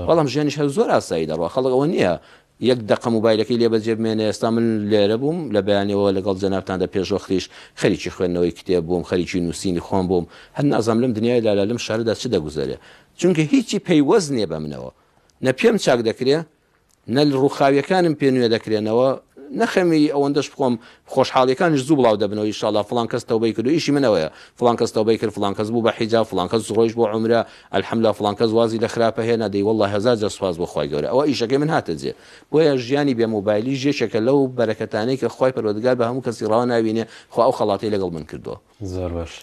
بەڵام ژیانیش هەر زۆر ئاسایی دەڕوا خەڵک ئەوە نییە یەک دقە موبایلەکەی لێ بەجێ بمێنێ ئێستا من لێرە بووم لە بەیانەوە لەگەڵ جەنابتاندا پێشوەختیش خەریکی خوێندنەوەی کتێب بووم خەریکی نووسینی خۆم بووم هەر نازانم لەم دنیای لالا لەم شارەدا چ دەگوزارێ چونکە هیچی پەیوەست نییە بە منەوە نە پێم چاک دەکرێ نە ڕووخاویەکانم پێ نوێ دەکرێنەوە نەخەمی ئەوەندەش بخۆم خۆشحاڵیەکانش زوو بڵاو دەبنەوە ئینشاءالله فڵان کەس تەوبەی کرد و ئیشی منەوەیە فڵان کەس تەوبەی کرد فڵان کەس بوو بە حیجاب فڵان کەس ڕۆیش بۆ عومرە الحەمدولله فڵان کەس وازی لە خراپە هێنا دەی والله هەزار جار سوپاس بۆ خوای گەورە ئەوە ئیشەکەی من هاتە جێ بۆیە ژیانی بێ موبایلی ژێشێکە لەو بەرەکەتانەی کە خوای پەروەردگار بە هەموو کەسی ڕاوە نابینێ خوا ئەو خەڵاتی لەگەڵ من کردووە زۆر باش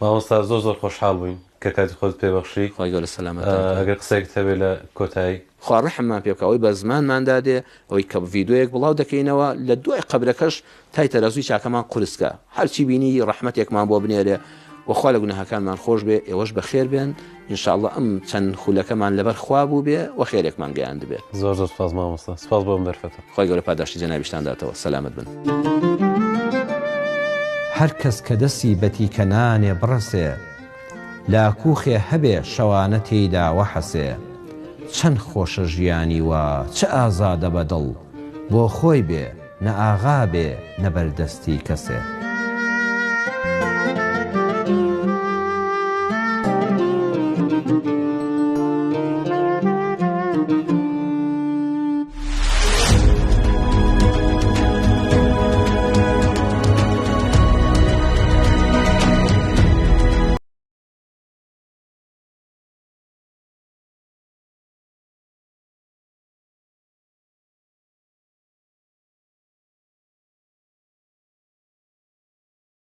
مامۆستا زۆر خۆشحاڵ بووین کە کاتی خۆت پێبەخشی خوای گەورە سەلامەت ئەگەر قسەیەک هەبێت لە کۆتایی خوا ڕەحممان پێبکەوەی بە زمانماندا دێ ئەوەی کە ڤیدۆیەک بڵاو دەکەینەوە لە دوای قەبرەکەش تای تەرازوی چاکەمان قورسکە هەرچی بینی ڕەحمەتێکمان بۆ بنێرێ وەخوا لە گوناهەکانمان خۆش بێ ئێوەش بەخێر بێن ئینشاءالله ئەم چەند خولەکەمان لەبەر خوا بوو بێ و خێرێکمان گەیاند بێ زۆر سپاس مامۆستا سپاس بۆ دەرفەتە خوای گەورە پاداشتی جەنابیشتانداتەوە سەلامت بن هەر کەس کە دەستی بەتی کەنانێ بڕسێ لاکوخێ هەبێ شەوانە تێیدا وەحەسێ چەند خۆشە ژیانی وە چه ئازادە بەدڵ بۆ خۆی بێ نە ئاغا بێ نە بەردەستی کەسێ